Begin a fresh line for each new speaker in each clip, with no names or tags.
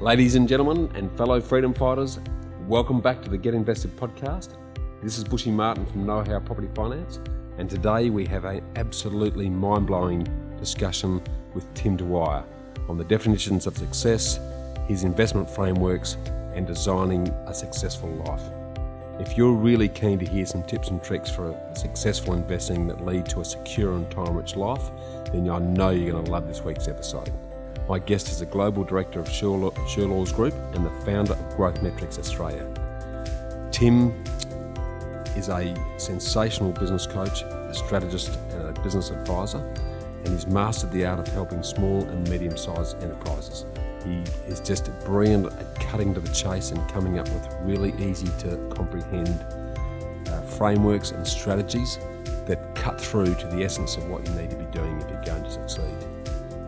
Ladies and gentlemen and fellow freedom fighters, welcome back to the Get Invested podcast. This is Bushy Martin from Know How Property Finance, and today we have an absolutely mind-blowing discussion with Tim Dwyer on the definitions of success, his investment frameworks, and designing a successful life. If you're really keen to hear some tips and tricks for successful investing that lead to a secure and time-rich life, then I know you're going to love this week's episode. My guest is the Global Director of Shirlaws Group and the founder of Growth Metrics Australia. Tim is a sensational business coach, a strategist and a business advisor, and he's mastered the art of helping small and medium-sized enterprises. He is just brilliant at cutting to the chase and coming up with really easy to comprehend frameworks and strategies that cut through to the essence of what you need to be doing if you're going to succeed.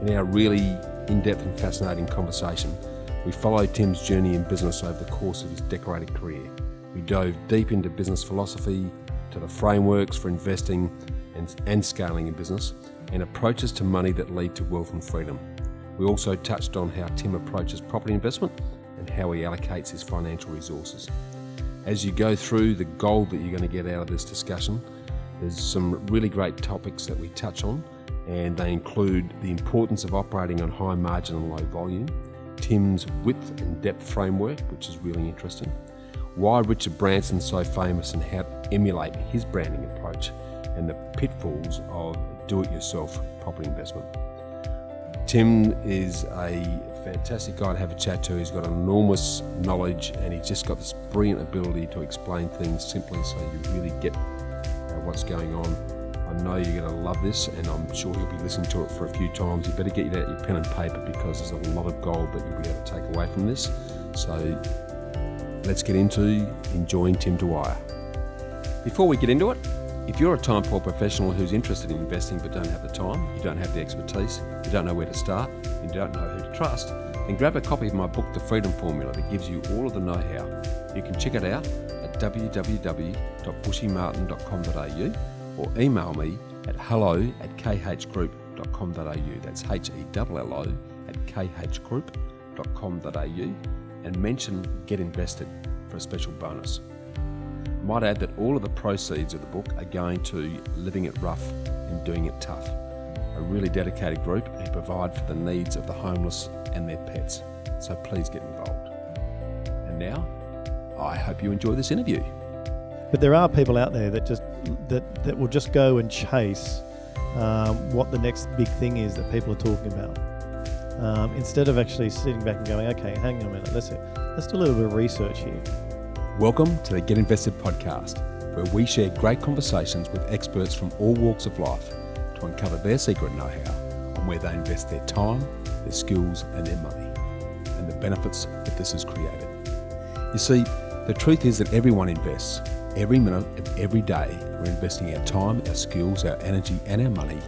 In our really in-depth and fascinating conversation, we followed Tim's journey in business over the course of his decorated career. We dove deep into business philosophy, to the frameworks for investing and scaling in business, and approaches to money that lead to wealth and freedom. We also touched on how Tim approaches property investment and how he allocates his financial resources. As you go through the gold that you're going to get out of this discussion, there's some really great topics that we touch on, and they include the importance of operating on high margin and low volume, Tim's width and depth framework, which is really interesting, why Richard Branson's so famous and how to emulate his branding approach, and the pitfalls of do-it-yourself property investment. Tim is a fantastic guy to have a chat to. He's got enormous knowledge and he's just got this brilliant ability to explain things simply so you really get what's going on. I know you're going to love this, and I'm sure you'll be listening to it for a few times. You better get out your pen and paper because there's a lot of gold that you'll be able to take away from this. So let's get into enjoying Tim Dwyer. Before we get into it, if you're a time-poor professional who's interested in investing but don't have the time, you don't have the expertise, you don't know where to start, you don't know who to trust, then grab a copy of my book, The Freedom Formula, that gives you all of the know-how. You can check it out at www.bushymartin.com.au or email me at hello@khgroup.com.au. That's HELLO@khgroup.com.au and mention Get Invested for a special bonus. I might add that all of the proceeds of the book are going to Living It Rough and Doing It Tough, a really dedicated group who provide for the needs of the homeless and their pets. So please get involved. And now, I hope you enjoy this interview.
But there are people out there that will just go and chase what the next big thing is that people are talking about, instead of actually sitting back and going, okay, hang on a minute, let's do a little bit of research here.
Welcome to the Get Invested podcast, where we share great conversations with experts from all walks of life to uncover their secret know-how on where they invest their time, their skills and their money, and the benefits that this has created. You see, the truth is that everyone invests. Every minute of every day, we're investing our time, our skills, our energy and our money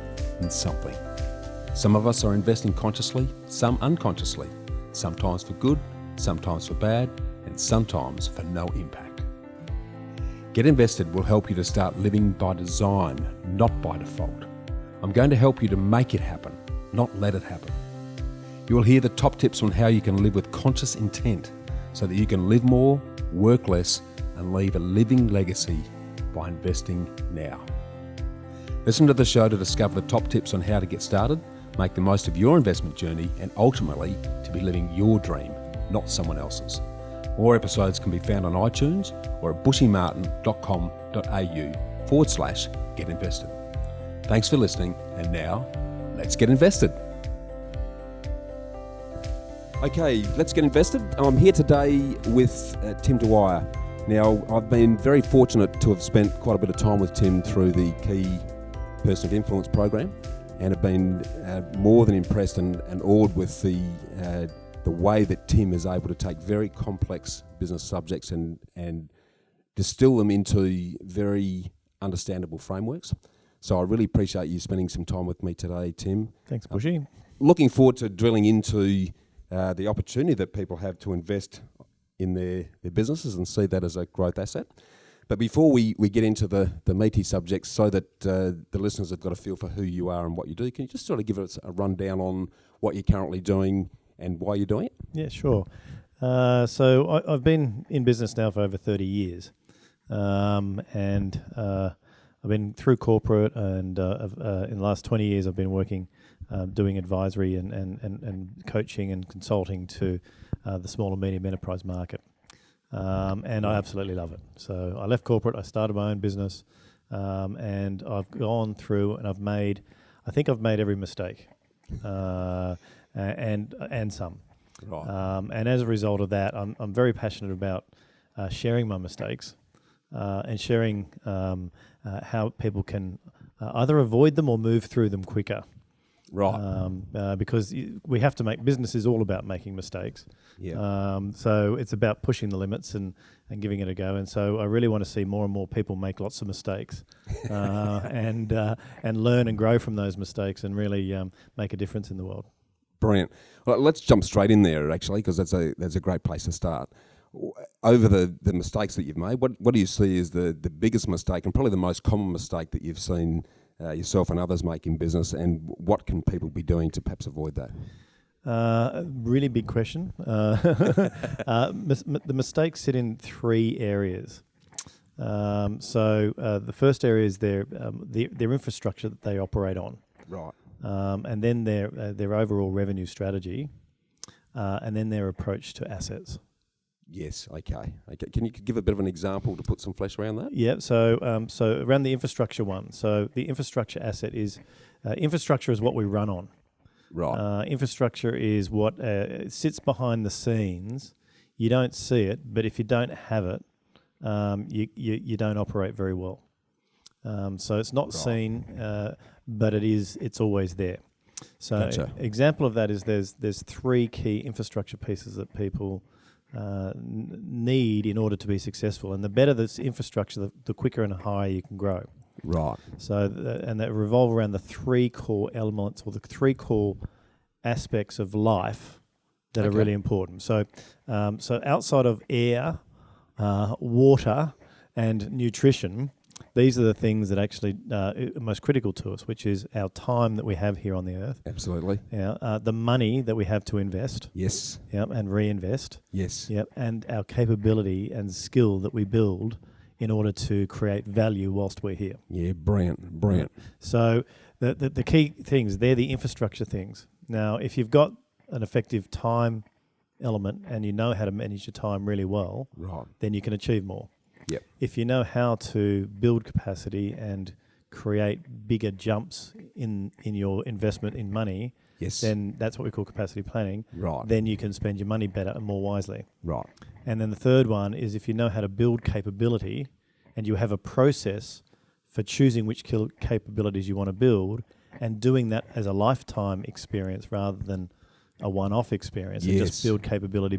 in something. Some of us are investing consciously, some unconsciously, sometimes for good, sometimes for bad, and sometimes for no impact. Get Invested will help you to start living by design, not by default. I'm going to help you to make it happen, not let it happen. You will hear the top tips on how you can live with conscious intent so that you can live more, work less, and leave a living legacy by investing now. Listen to the show to discover the top tips on how to get started, make the most of your investment journey, and ultimately to be living your dream, not someone else's. More episodes can be found on iTunes or at bushymartin.com.au/get invested. Thanks for listening, and now let's get invested. Okay, let's get invested. I'm here today with Tim Dwyer. Now, I've been very fortunate to have spent quite a bit of time with Tim through the Key Person of Influence program, and have been more than impressed and awed with the way that Tim is able to take very complex business subjects and distill them into very understandable frameworks. So I really appreciate you spending some time with me today, Tim.
Thanks, Bushy.
Looking forward to drilling into the opportunity that people have to invest in their businesses and see that as a growth asset. But before we get into the meaty subjects, so that the listeners have got a feel for who you are and what you do, can you just sort of give us a rundown on what you're currently doing and why you're doing it?
Yeah, sure. So I've been in business now for over 30 years. And I've been through corporate, and in the last 20 years I've been working, doing advisory and coaching and consulting to the small and medium enterprise market. And I absolutely love it. So I left corporate, I started my own business, and I've gone through and I think I've made every mistake, and some.
Right.
And as a result of that, I'm very passionate about sharing my mistakes and sharing how people can either avoid them or move through them quicker.
Right.
Because we have to business is all about making mistakes.
Yeah.
So it's about pushing the limits and giving it a go. And so I really want to see more and more people make lots of mistakes and learn and grow from those mistakes and really make a difference in the world.
Brilliant. Well, let's jump straight in there, actually, because that's a great place to start. Over the mistakes that you've made, what do you see as the biggest mistake and probably the most common mistake that you've seen yourself and others make in business, and what can people be doing to perhaps avoid that?
Really big question. The mistakes sit in three areas. So the first area is their infrastructure that they operate on.
Right.
And then their overall revenue strategy, and then their approach to assets.
Yes. Okay. Can you give a bit of an example to put some flesh around that?
Yeah. So around the infrastructure one. So the infrastructure asset is infrastructure is what we run on.
Right.
Infrastructure is what sits behind the scenes. You don't see it, but if you don't have it, you don't operate very well. So it's not seen, but it's always there. So
Gotcha.
Example of that is there's three key infrastructure pieces that people need in order to be successful, and the better this infrastructure, the quicker and higher you can grow.
Right.
So and that revolve around the three core elements or the three core aspects of life that are really important. So outside of air, water, and nutrition, these are the things that actually are most critical to us, which is our time that we have here on the earth.
Absolutely.
Yeah, the money that we have to invest.
Yes.
Yep, and reinvest.
Yes.
Yep, and our capability and skill that we build in order to create value whilst we're here.
Yeah, brilliant.
So the key things, they're the infrastructure things. Now, if you've got an effective time element and you know how to manage your time really well,
Right.
then you can achieve more.
Yep.
If you know how to build capacity and create bigger jumps in your investment in money,
Yes.
then that's what we call capacity planning.
Right.
Then you can spend your money better and more wisely.
Right.
And then the third one is if you know how to build capability and you have a process for choosing which capabilities you want to build and doing that as a lifetime experience rather than a one-off experience, and just build capability,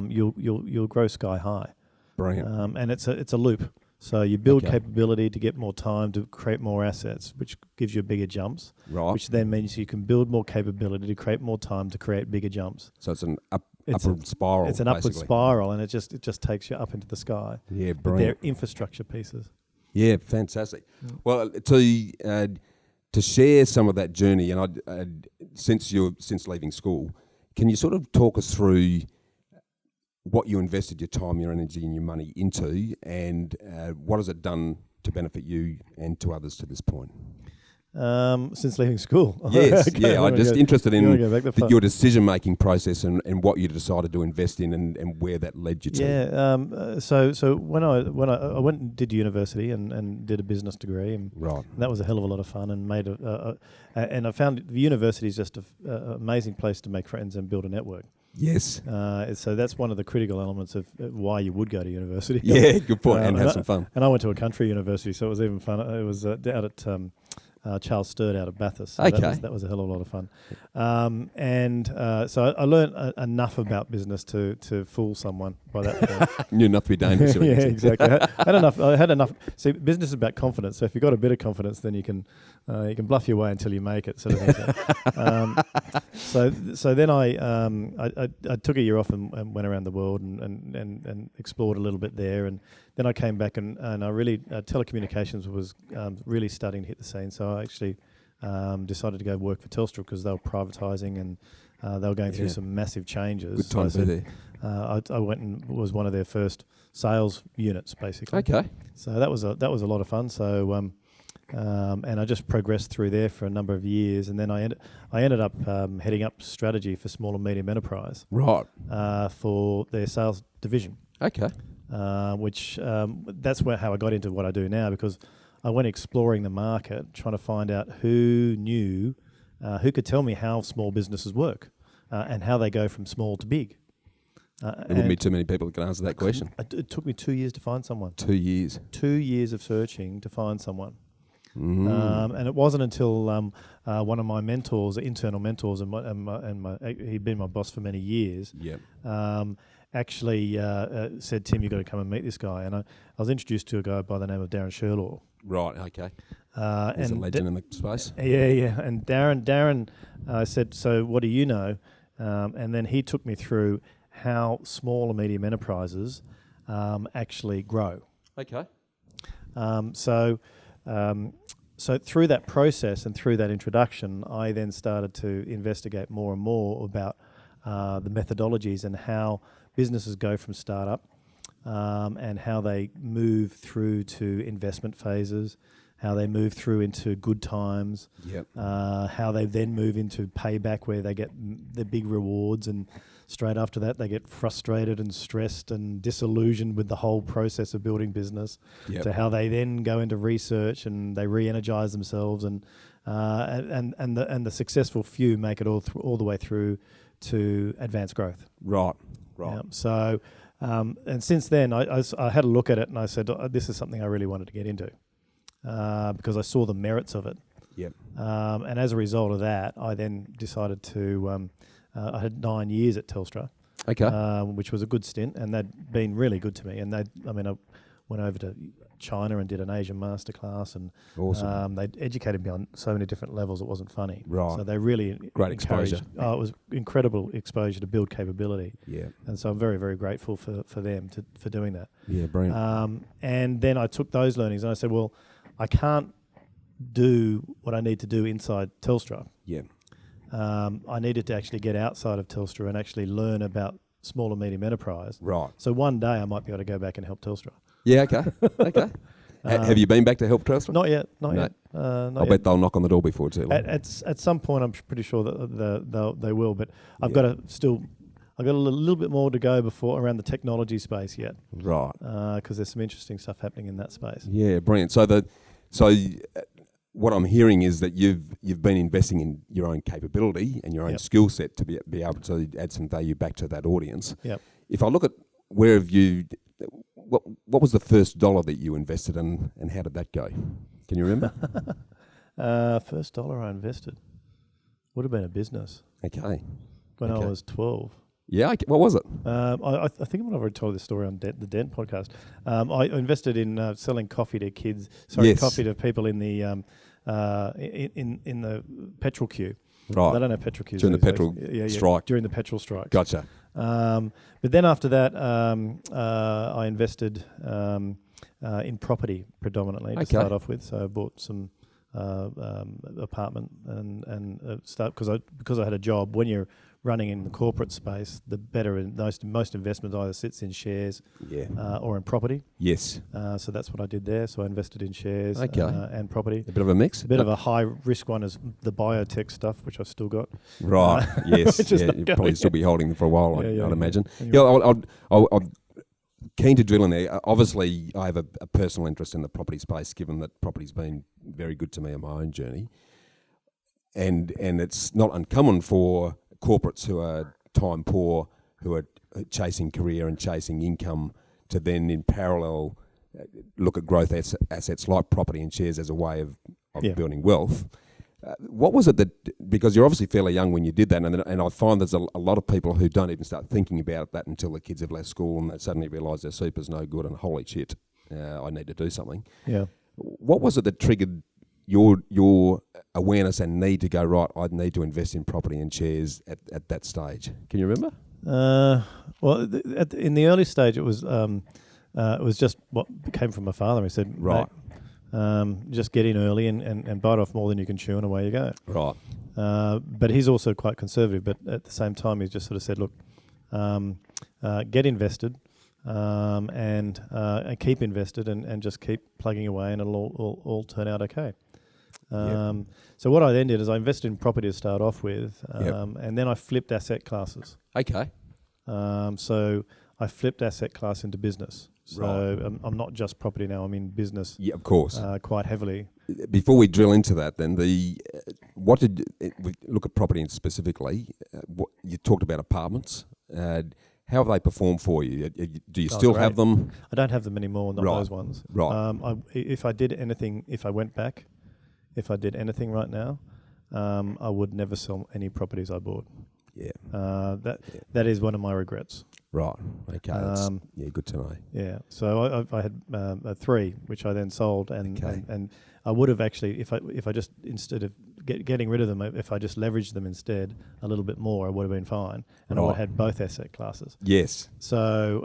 you'll grow sky high.
Brilliant.
And it's a loop. So you build capability to get more time to create more assets, which gives you bigger jumps.
Right.
Which then means you can build more capability to create more time to create bigger jumps.
So it's an upward spiral.
It's an upward spiral, and it just takes you up into the sky.
Yeah,
But
brilliant.
they're infrastructure pieces.
Yeah, fantastic. Well, to share some of that journey, and since leaving school, can you sort of talk us through what you invested your time, your energy, and your money into, and what has it done to benefit you and to others to this point?
Since leaving school.
Yes, I'm just interested in your decision-making process and what you decided to invest in and where that led you to.
Yeah, so when I went and did university and did a business degree, and that was a hell of a lot of fun, and and I found the university is just an amazing place to make friends and build a network.
Yes.
So that's one of the critical elements of why you would go to university.
Yeah, good point, and have some fun.
And I went to a country university, so it was even fun. It was out at Charles Sturt out of Bathurst. So that was a hell of a lot of fun. So I learned enough about business to fool someone by that point.
Knew enough to be dangerous.
Yeah, exactly. I had enough. See, business is about confidence. So if you've got a bit of confidence, then you can bluff your way until you make it, sort of thing. So then I took a year off and went around the world and explored a little bit there, and then I came back and I really telecommunications was really starting to hit the scene. So I actually decided to go work for Telstra because they were privatising and they were going through some massive changes.
Good time to be there.
I went and was one of their first sales units, basically.
Okay.
So that was a lot of fun. So and I just progressed through there for a number of years, and then I ended up heading up strategy for small and medium enterprise.
Right.
For their sales division.
Okay.
Which that's how I got into what I do now, because I went exploring the market, trying to find out who knew, who could tell me how small businesses work and how they go from small to big.
There wouldn't be too many people that can answer that question.
It took me 2 years to find someone.
2 years.
2 years of searching to find someone.
Mm.
And it wasn't until one of my mentors, internal mentors, he'd been my boss for many years.
Yep.
Actually said, Tim, you've got to come and meet this guy. And I was introduced to a guy by the name of Darren Shirlaws.
Right, okay. He's a
and
legend in the space.
Yeah. And Darren said, so what do you know? And then he took me through how small and medium enterprises actually grow.
Okay.
So through that process and through that introduction, I then started to investigate more and more about the methodologies and how businesses go from startup and how they move through to investment phases, how they move through into good times, how they then move into payback where they get the big rewards, and straight after that they get frustrated and stressed and disillusioned with the whole process of building business, to how they then go into research and they re-energize themselves, and the successful few make it all the way through to advanced growth.
Right.
So, and since then, I had a look at it and I said, this is something I really wanted to get into because I saw the merits of it.
Yep.
And as a result of that, I then decided to, I had 9 years at Telstra, which was a good stint, and they'd been really good to me. And I went over to China and did an Asian masterclass, and
awesome.
they educated me on so many different levels it wasn't funny.
Right.
So they really
great exposure.
It was incredible exposure to build capability.
Yeah.
And so I'm very, very grateful for them for doing that.
Yeah, brilliant.
And then I took those learnings and I said, well, I can't do what I need to do inside Telstra.
Yeah.
I needed to actually get outside of Telstra and actually learn about small and medium enterprise.
Right.
So one day I might be able to go back and help Telstra.
Yeah, okay. Have you been back to help Telstra?
Not yet.
I bet they'll knock on the door before too long.
At some point, I'm pretty sure that they will, but I've got a little bit more to go before around the technology space yet.
Right.
Because there's some interesting stuff happening in that space.
Yeah, brilliant. So what I'm hearing is that you've been investing in your own capability and your own skill set to be able to add some value back to that audience.
Yep.
If I look at where have you, what was the first dollar that you invested in, and how did that go? Can you remember?
First dollar I invested would have been a business.
Okay.
When I was 12.
Yeah. Okay. What was it?
I think I've already told this story on the Dent podcast. I invested in selling coffee to kids. Coffee to people in the in the petrol queue.
Right.
They don't have petrol queues
during the petrol strike.
During the petrol strike.
Gotcha.
But then after that, I invested in property predominantly to start off with. So I bought some apartment and start because I had a job. When you're running in the corporate space, the better and most investment either sits in shares or in property.
Yes.
So that's what I did there. So I invested in shares and property.
A bit of a mix.
A bit of a high risk one is the biotech stuff, which I've still got.
Right. Yes. You'll probably still be holding them for a while. I'd imagine. I'm keen to drill in there. Obviously, I have a personal interest in the property space, given that property's been very good to me on my own journey, and it's not uncommon for corporates who are time poor, who are chasing career and chasing income, to then in parallel look at growth assets like property and shares as a way of building wealth. What was it that, because you're obviously fairly young when you did that, and I find there's a lot of people who don't even start thinking about that until the kids have left school and they suddenly realise their super's no good and holy shit, I need to do something. Yeah. What was it that triggered your awareness and need to go, right, I need to invest in property and shares at that stage? Can you remember?
In the early stage, it was just what came from my father. He said,
right,
Just get in early and bite off more than you can chew, and away you go.
Right.
But he's also quite conservative. But at the same time, he's just sort of said, look, get invested and keep invested and just keep plugging away, and it'll all turn out okay. So what I then did is I invested in property to start off with, and then I flipped asset classes.
Okay.
So I flipped asset class into business. So I'm not just property now. I'm in business.
Yeah, of course.
Quite heavily.
Before we drill into that, then we look at property specifically? You talked about apartments. How have they performed for you? Do you still have them?
I don't have them anymore. Not those ones.
Right.
If I did anything right now, I would never sell any properties I bought.
Yeah.
That is one of my regrets.
Right. Okay. Good to know.
Yeah. So I had 3, which I then sold, and I would have actually, if I just, instead of getting rid of them, if I just leveraged them instead a little bit more, I would have been fine, and I would have had both asset classes.
Yes.
So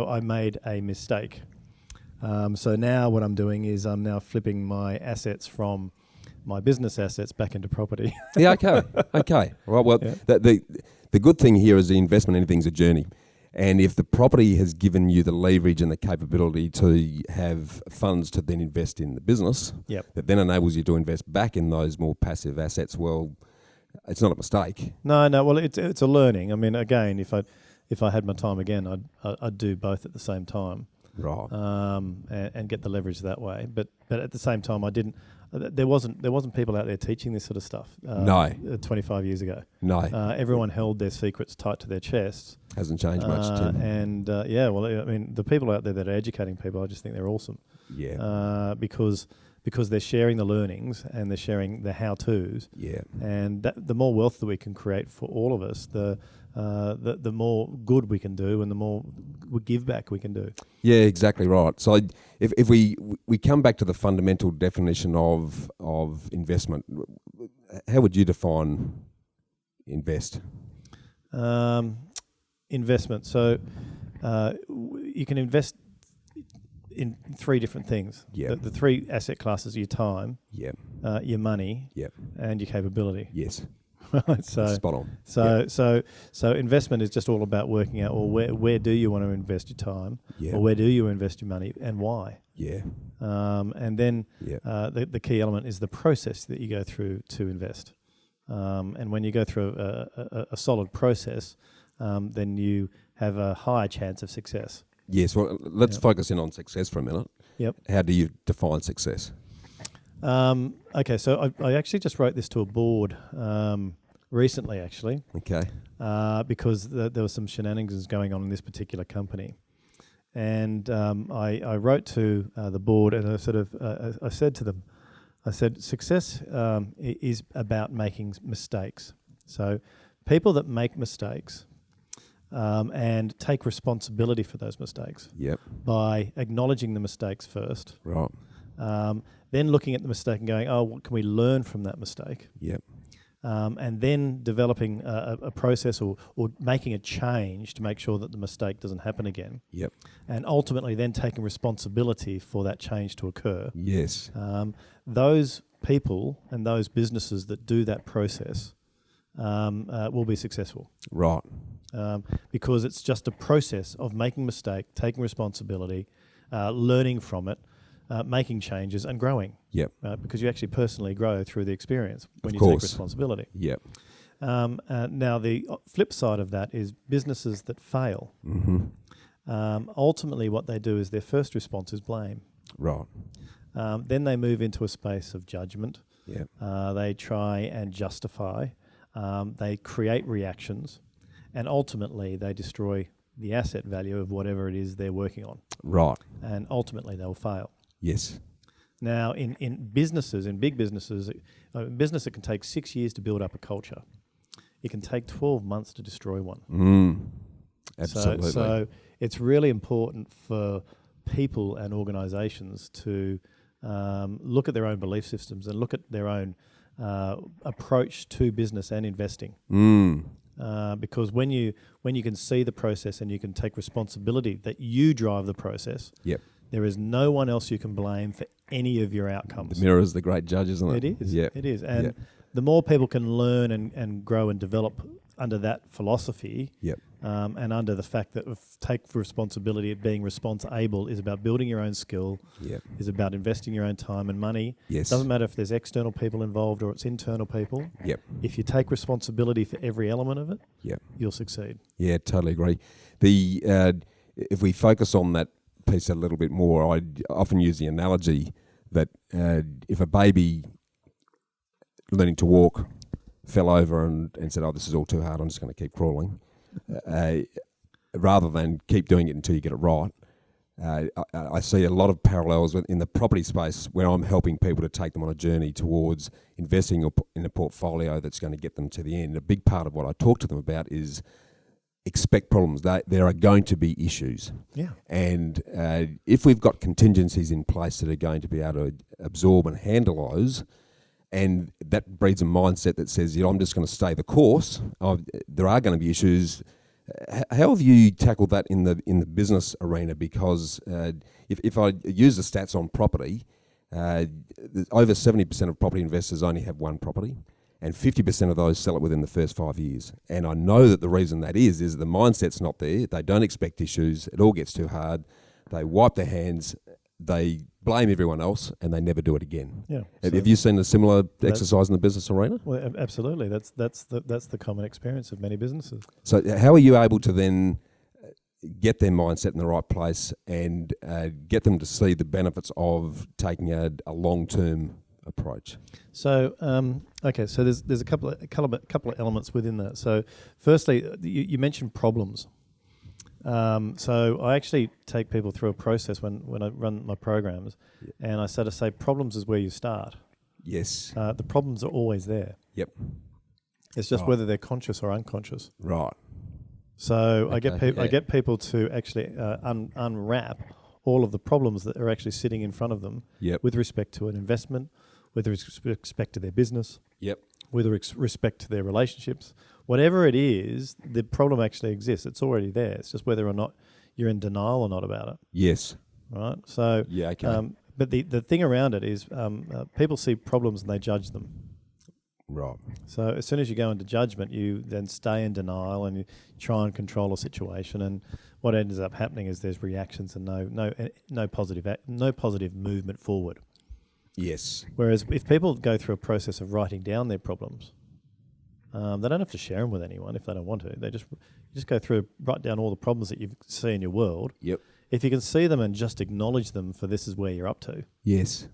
I made a mistake. So now what I'm doing is I'm now flipping my assets from my business assets back into property.
Yeah. Okay. Right. Well, the good thing here is the investment. Anything's a journey. And if the property has given you the leverage and the capability to have funds to then invest in the business, that then enables you to invest back in those more passive assets, well, it's not a mistake.
No. Well, it's a learning. I mean, again, if I had my time again, I'd do both at the same time,
right?
And get the leverage that way. But at the same time, I didn't. There wasn't people out there teaching this sort of stuff.
No.
25 years ago.
No.
Everyone held their secrets tight to their chests.
Hasn't changed much, Tim.
And well, I mean, the people out there that are educating people, I just think they're awesome.
Yeah.
Because they're sharing the learnings and they're sharing the how-tos.
Yeah.
And the more wealth that we can create for all of us, the more good we can do, and the more give back we can do.
Yeah, exactly right. So if we come back to the fundamental definition of investment, how would you define invest?
Investment. So you can invest in 3 different things.
Yeah.
The 3 asset classes are your time, your money, and your capability.
Yes.
Right. So
spot on.
So investment is just all about working out, well, where do you want to invest your time, or where do you invest your money, and why?
Yeah.
And then the key element is the process that you go through to invest. And when you go through a solid process, then you have a higher chance of success.
Yes. Well, let's focus in on success for a minute.
Yep.
How do you define success?
Okay, so I actually just wrote this to a board recently, actually.
Okay.
Because there was some shenanigans going on in this particular company. And I wrote to the board, and I said to them, success is about making mistakes. So people that make mistakes and take responsibility for those mistakes by acknowledging the mistakes first.
Right.
Then looking at the mistake and going, what can we learn from that mistake?
Yep.
And then developing a process or making a change to make sure that the mistake doesn't happen again.
Yep.
And ultimately then taking responsibility for that change to occur.
Yes.
Those people and those businesses that do that process will be successful.
Right.
Because it's just a process of making a mistake, taking responsibility, learning from it, making changes and growing.
Yep.
Because you actually personally grow through the experience when you take responsibility.
Yep.
Now the flip side of that is businesses that fail.
Mm-hmm.
Ultimately what they do is their first response is blame.
Right.
Then they move into a space of judgment.
Yep.
They try and justify. They create reactions. And ultimately they destroy the asset value of whatever it is they're working on.
Right.
And ultimately they'll fail.
Yes.
Now, in businesses, in big businesses, a business, it can take 6 years to build up a culture. It can take 12 months to destroy one.
Absolutely.
So it's really important for people and organisations to look at their own belief systems and look at their own approach to business and investing. Because when you can see the process and you can take responsibility that you drive the process, There is no one else you can blame for any of your outcomes.
The mirror is the great judge, isn't it?
It is.
Yeah.
It is. And the more people can learn and grow and develop under that philosophy, and under the fact that take responsibility of being responsible is about building your own skill, is about investing your own time and money.
Yes.
Doesn't matter if there's external people involved or it's internal people.
Yep.
If you take responsibility for every element of it, you'll succeed.
Yeah, totally agree. If we focus on that piece a little bit more, I often use the analogy that if a baby learning to walk fell over and said, "Oh, this is all too hard, I'm just going to keep crawling," rather than keep doing it until you get it right. I see a lot of parallels in the property space where I'm helping people to take them on a journey towards investing in a portfolio that's going to get them to the end. A big part of what I talk to them about is expect problems. There are going to be issues. Yeah. And if we've got contingencies in place that are going to be able to absorb and handle those, and that breeds a mindset that says, I'm just going to stay the course. There are going to be issues. How have you tackled that in the business arena? Because if I use the stats on property, over 70% of property investors only have one property, and 50% of those sell it within the first 5 years. And I know that the reason that is the mindset's not there. They don't expect issues. It all gets too hard. They wipe their hands. They blame everyone else, and they never do it again. Yeah. Have you seen a similar exercise in the business arena?
Well, absolutely. That's the common experience of many businesses.
So, how are you able to then get their mindset in the right place and get them to see the benefits of taking a long-term approach?
So, so there's a couple of elements within that. So, firstly, you mentioned problems. So I actually take people through a process when I run my programs, and I sort of say problems is where you start.
Yes.
The problems are always there.
Yep.
It's just whether they're conscious or unconscious.
Right.
So I get people to actually unwrap all of the problems that are actually sitting in front of them with respect to an investment, with respect to their business, with respect to their relationships. Whatever it is, the problem actually exists. It's already there. It's just whether or not you're in denial or not about it.
Yes.
Right? So, but the thing around it is people see problems and they judge them.
Right.
So as soon as you go into judgment, you then stay in denial and you try and control a situation. And what ends up happening is there's reactions and no positive movement forward.
Yes.
Whereas if people go through a process of writing down their problems, they don't have to share them with anyone if they don't want to. They just go through, write down all the problems that you see in your world.
Yep.
If you can see them and just acknowledge them for this is where you're up to.
Yes.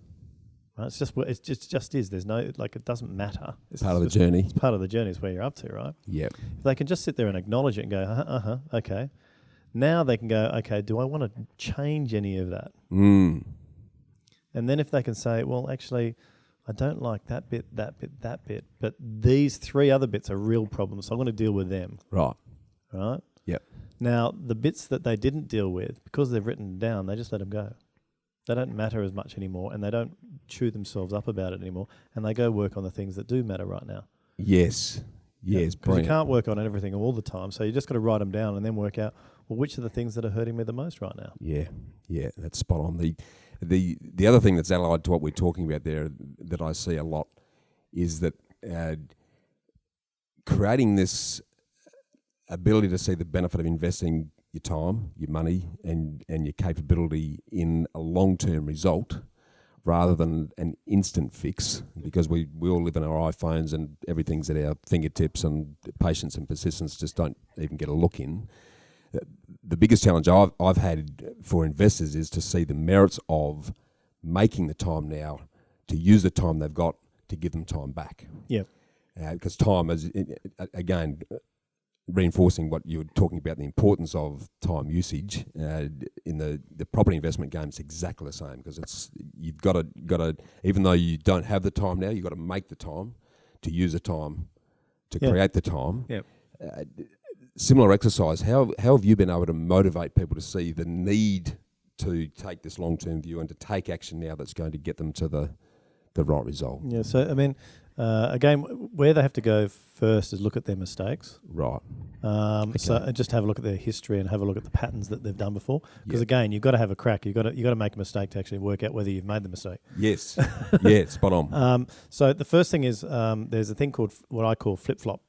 Right? It's just is. There's no, it doesn't matter. It's
part of the journey.
It's part of the journey. It's where you're up to, right?
Yep.
If they can just sit there and acknowledge it and go, okay. Now they can go, okay, do I want to change any of that?
Mm.
And then if they can say, well, actually, I don't like that bit, but these three other bits are real problems, so I'm going to deal with them.
Right.
Right?
Yep.
Now, the bits that they didn't deal with, because they've written down, they just let them go. They don't matter as much anymore, and they don't chew themselves up about it anymore, and they go work on the things that do matter right now.
Yes. Yes,
because you can't work on everything all the time, so you just got to write them down and then work out, well, which are the things that are hurting me the most right now?
Yeah, that's spot on. The other thing that's allied to what we're talking about there that I see a lot is that creating this ability to see the benefit of investing your time, your money, and your capability in a long-term result rather than an instant fix, because we all live on our iPhones and everything's at our fingertips, and patience and persistence just don't even get a look in. The biggest challenge I've had for investors is to see the merits of making the time now, to use the time they've got to give them time back. Yeah. Because time is, again, reinforcing what you were talking about, the importance of time usage in the property investment game. It's exactly the same, because you've got to even though you don't have the time now, you've got to make the time to use the time to create the time. Yeah. Similar exercise. How have you been able to motivate people to see the need to take this long-term view and to take action now that's going to get them to the right result?
Yeah. So I mean, again, where they have to go first is look at their mistakes.
Right.
So just have a look at their history and have a look at the patterns that they've done before. Because again, you've got to have a crack. You've got to make a mistake to actually work out whether you've made the mistake.
Yes. Yeah, spot on.
So the first thing is there's a thing called what I call flip-flop.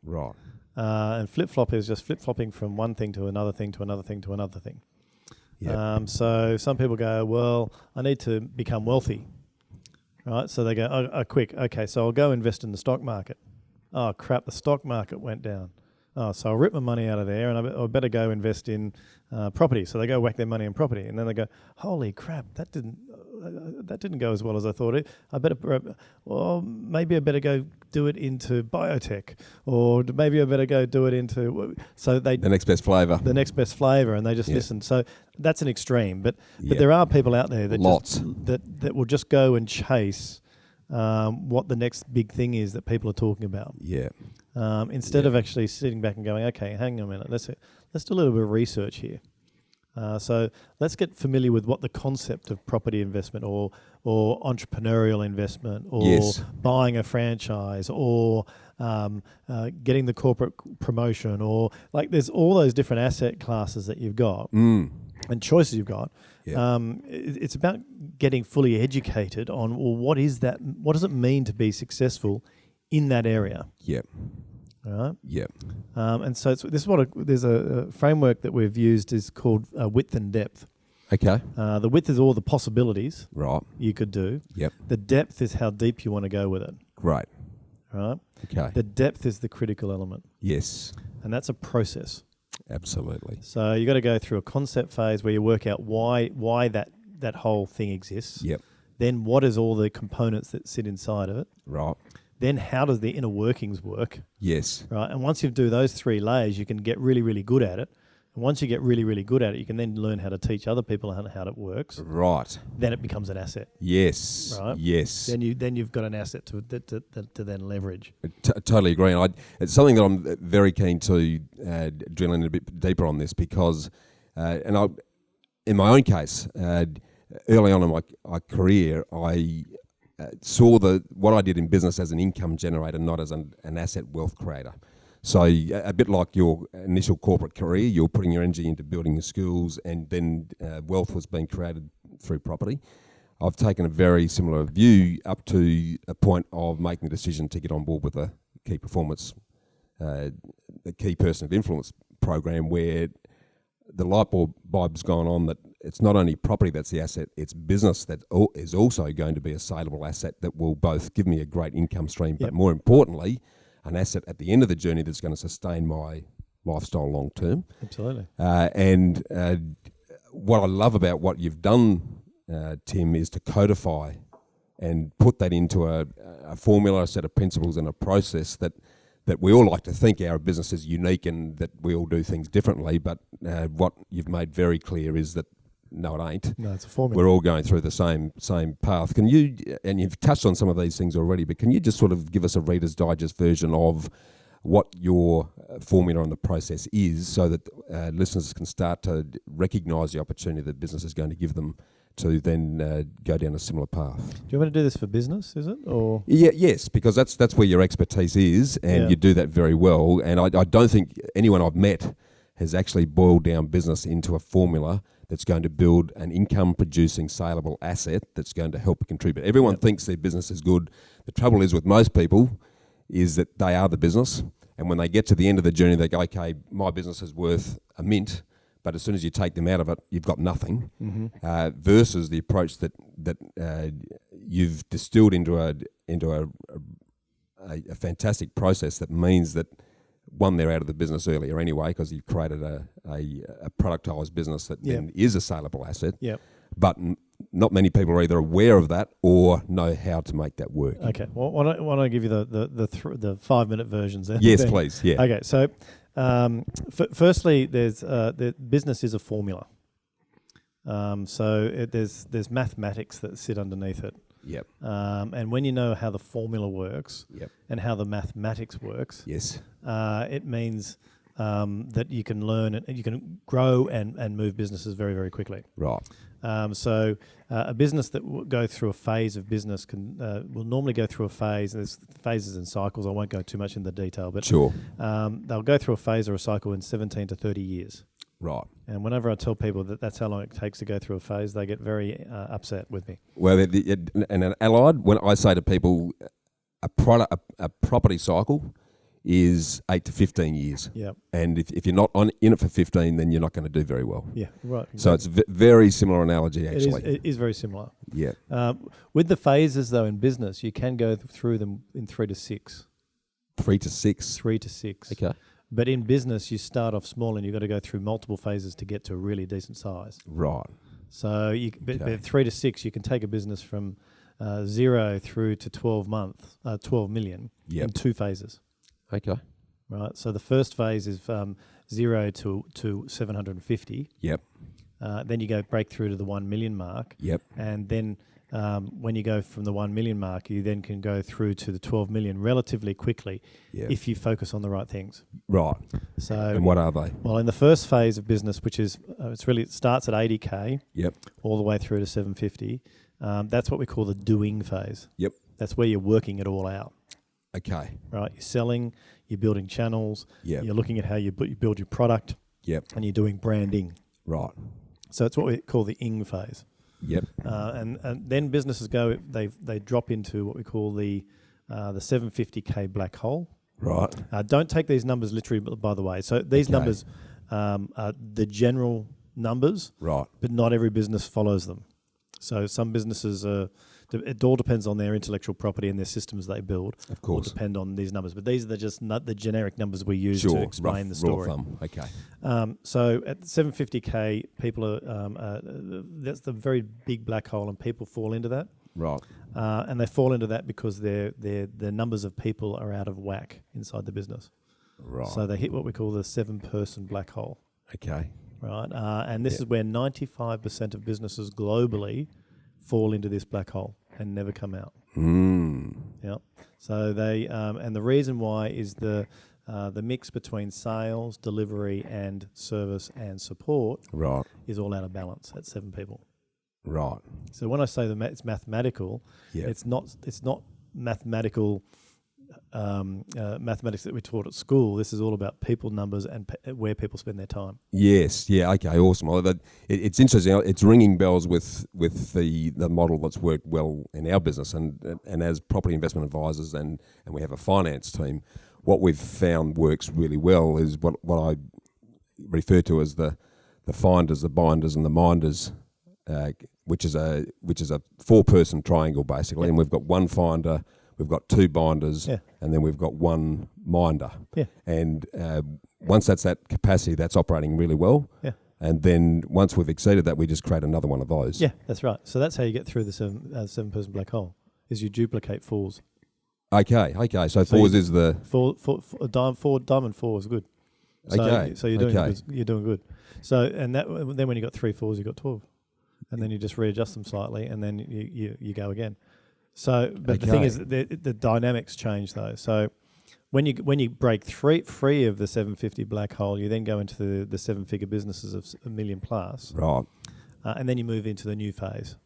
Right.
And flip-flop is just flip-flopping from one thing to another thing to another thing to another thing. Yep. So some people go, well, I need to become wealthy. Right? So they go, oh, quick. Okay, so I'll go invest in the stock market. Oh, crap, the stock market went down. Oh, so I'll rip my money out of there and I better go invest in property. So they go whack their money in property, and then they go, holy crap, that didn't go as well as I thought it. Maybe I better go do it into biotech, or maybe I better go do it into. So the
next best flavour.
The next best flavour, and they just listen. So that's an extreme, but there are people out there that that will just go and chase what the next big thing is that people are talking about.
Yeah.
Instead of actually sitting back and going, okay, hang on a minute, let's do a little bit of research here. So let's get familiar with what the concept of property investment or entrepreneurial investment or buying a franchise or getting the corporate promotion, or like there's all those different asset classes that you've got and choices you've got. It's about getting fully educated on, well, what is that? What does it mean to be successful in that area?
Yep.
All right.
Yep.
And so there's a framework that we've used is called width and depth.
Okay.
The width is all the possibilities you could do.
Yep.
The depth is how deep you want to go with it.
Great.
Right.
Okay.
The depth is the critical element.
Yes.
And that's a process.
Absolutely.
So you got to go through a concept phase where you work out why that whole thing exists.
Yep.
Then what is all the components that sit inside of it?
Right.
Then how does the inner workings work?
Yes.
Right. And once you do those three layers, you can get really, really good at it. And once you get really, really good at it, you can then learn how to teach other people how it works.
Right.
Then it becomes an asset.
Yes.
Right.
Yes.
Then you've got an asset to then leverage.
Totally agree. And it's something that I'm very keen to drill in a bit deeper on this because, in my own case, early on in my career, I saw what I did in business as an income generator, not as an asset wealth creator. So a bit like your initial corporate career, you're putting your energy into building your skills, and then wealth was being created through property. I've taken a very similar view up to a point of making a decision to get on board with a key performance, the key person of influence program, where the light bulb's gone on that it's not only property that's the asset, it's business that is also going to be a saleable asset that will both give me a great income stream, but more importantly, an asset at the end of the journey that's going to sustain my lifestyle long term.
Absolutely.
And what I love about what you've done, Tim, is to codify and put that into a formula, a set of principles and a process that we all like to think our business is unique and that we all do things differently, but what you've made very clear is that no, it ain't.
No, it's a formula.
We're all going through the same path. Can you, and you've touched on some of these things already, but can you just sort of give us a Reader's Digest version of what your formula and the process is so that listeners can start to recognise the opportunity that business is going to give them to then go down a similar path?
Do you want me to do this for business, is it? Or
yes, because that's where your expertise is, and you do that very well. And I don't think anyone I've met has actually boiled down business into a formula that's going to build an income-producing, saleable asset that's going to help contribute. Everyone thinks their business is good. The trouble is with most people is that they are the business, and when they get to the end of the journey, they go, okay, my business is worth a mint, but as soon as you take them out of it, you've got nothing, versus the approach that you've distilled into a fantastic process that means that, one, they're out of the business earlier anyway because you've created a productised business that then is a saleable asset. Yep. But not many people are either aware of that or know how to make that work.
Okay. Well, why don't I give you the 5-minute versions then?
Yes, please. Yeah.
Okay. So, firstly, the business is a formula. There's mathematics that sit underneath it.
Yep.
And when you know how the formula works and how the mathematics works,
yes,
it means that you can learn and you can grow and move businesses very, very quickly.
Right.
So a business that will go through a phase of business will normally go through a phase. There's phases and cycles. I won't go too much into detail, but
Sure.
They'll go through a phase or a cycle in 17 to 30 years.
Right.
And whenever I tell people that that's how long it takes to go through a phase, they get very upset with me.
Well, and an allied, when I say to people, a property cycle is 8 to 15 years.
Yeah.
And if you're not in it for 15, then you're not going to do very well.
Yeah, right. Exactly.
So it's very similar analogy, actually.
It is very similar.
Yeah.
With the phases, though, in business, you can go through them in 3 to 6.
3 to 6?
3 to 6.
Okay.
But in business, you start off small and you've got to go through multiple phases to get to a really decent size.
Right.
So but 3 to 6, you can take a business from 0 through to 12 million in 2 phases.
Okay.
Right. So the first phase is 0 to 750.
Yep.
Then you go break through to the 1 million mark.
Yep.
And then when you go from the 1 million mark, you then can go through to the 12 million relatively quickly if you focus on the right things.
Right.
So,
and what are they?
Well, in the first phase of business, which is it starts at 80K, all the way through to 750. That's what we call the doing phase.
Yep.
That's where you're working it all out.
Okay.
Right. You're selling. You're building channels.
Yep.
You're looking at how you build your product.
Yep.
And you're doing branding.
Right.
So it's what we call the ing phase.
Yep.
And then businesses they drop into what we call the 750K black hole.
Right.
Don't take these numbers literally, by the way. So these numbers are the general numbers.
Right.
But not every business follows them. So some businesses it all depends on their intellectual property and their systems they build.
Of course.
Will depend on these numbers. But these are just not the generic numbers we use to explain the story.
Rule of thumb. Okay.
So at 750K, people are that's the very big black hole, and people fall into that.
Right.
And they fall into that because their numbers of people are out of whack inside the business.
Right.
So they hit what we call the 7-person black hole.
Okay.
Right. And this is where 95% of businesses globally fall into this black hole and never come out. Yeah. So they and the reason why is the mix between sales, delivery, and service and support is all out of balance at 7 people.
Right.
So when I say it's mathematical, it's not mathematical mathematics that we taught at school. This is all about people numbers and where people spend their time.
Yes. Yeah. Okay. Awesome. Well, it's interesting. It's ringing bells with the model that's worked well in our business, and as property investment advisors, and we have a finance team. What we've found works really well is what I refer to as the finders, the binders, and the minders, which is a 4-person triangle basically, and we've got one finder. We've got 2 binders, and then we've got 1 minder. Yeah. And once that's that capacity, that's operating really well. Yeah. And then once we've exceeded that, we just create another one of those. Yeah,
that's right. So that's how you get through the 7-person black hole, is you duplicate 4s.
Okay. So 4s is the...
Diamond 4 is good. So you're doing good. You're doing good. So, and then when you got 3 4s, you got 12. And then you just readjust them slightly, and then you go again. So, but the thing is, the dynamics change though. So, when you break free of the 750 black hole, you then go into the 7-figure businesses of $1 million plus,
right?
And then you move into the new phase,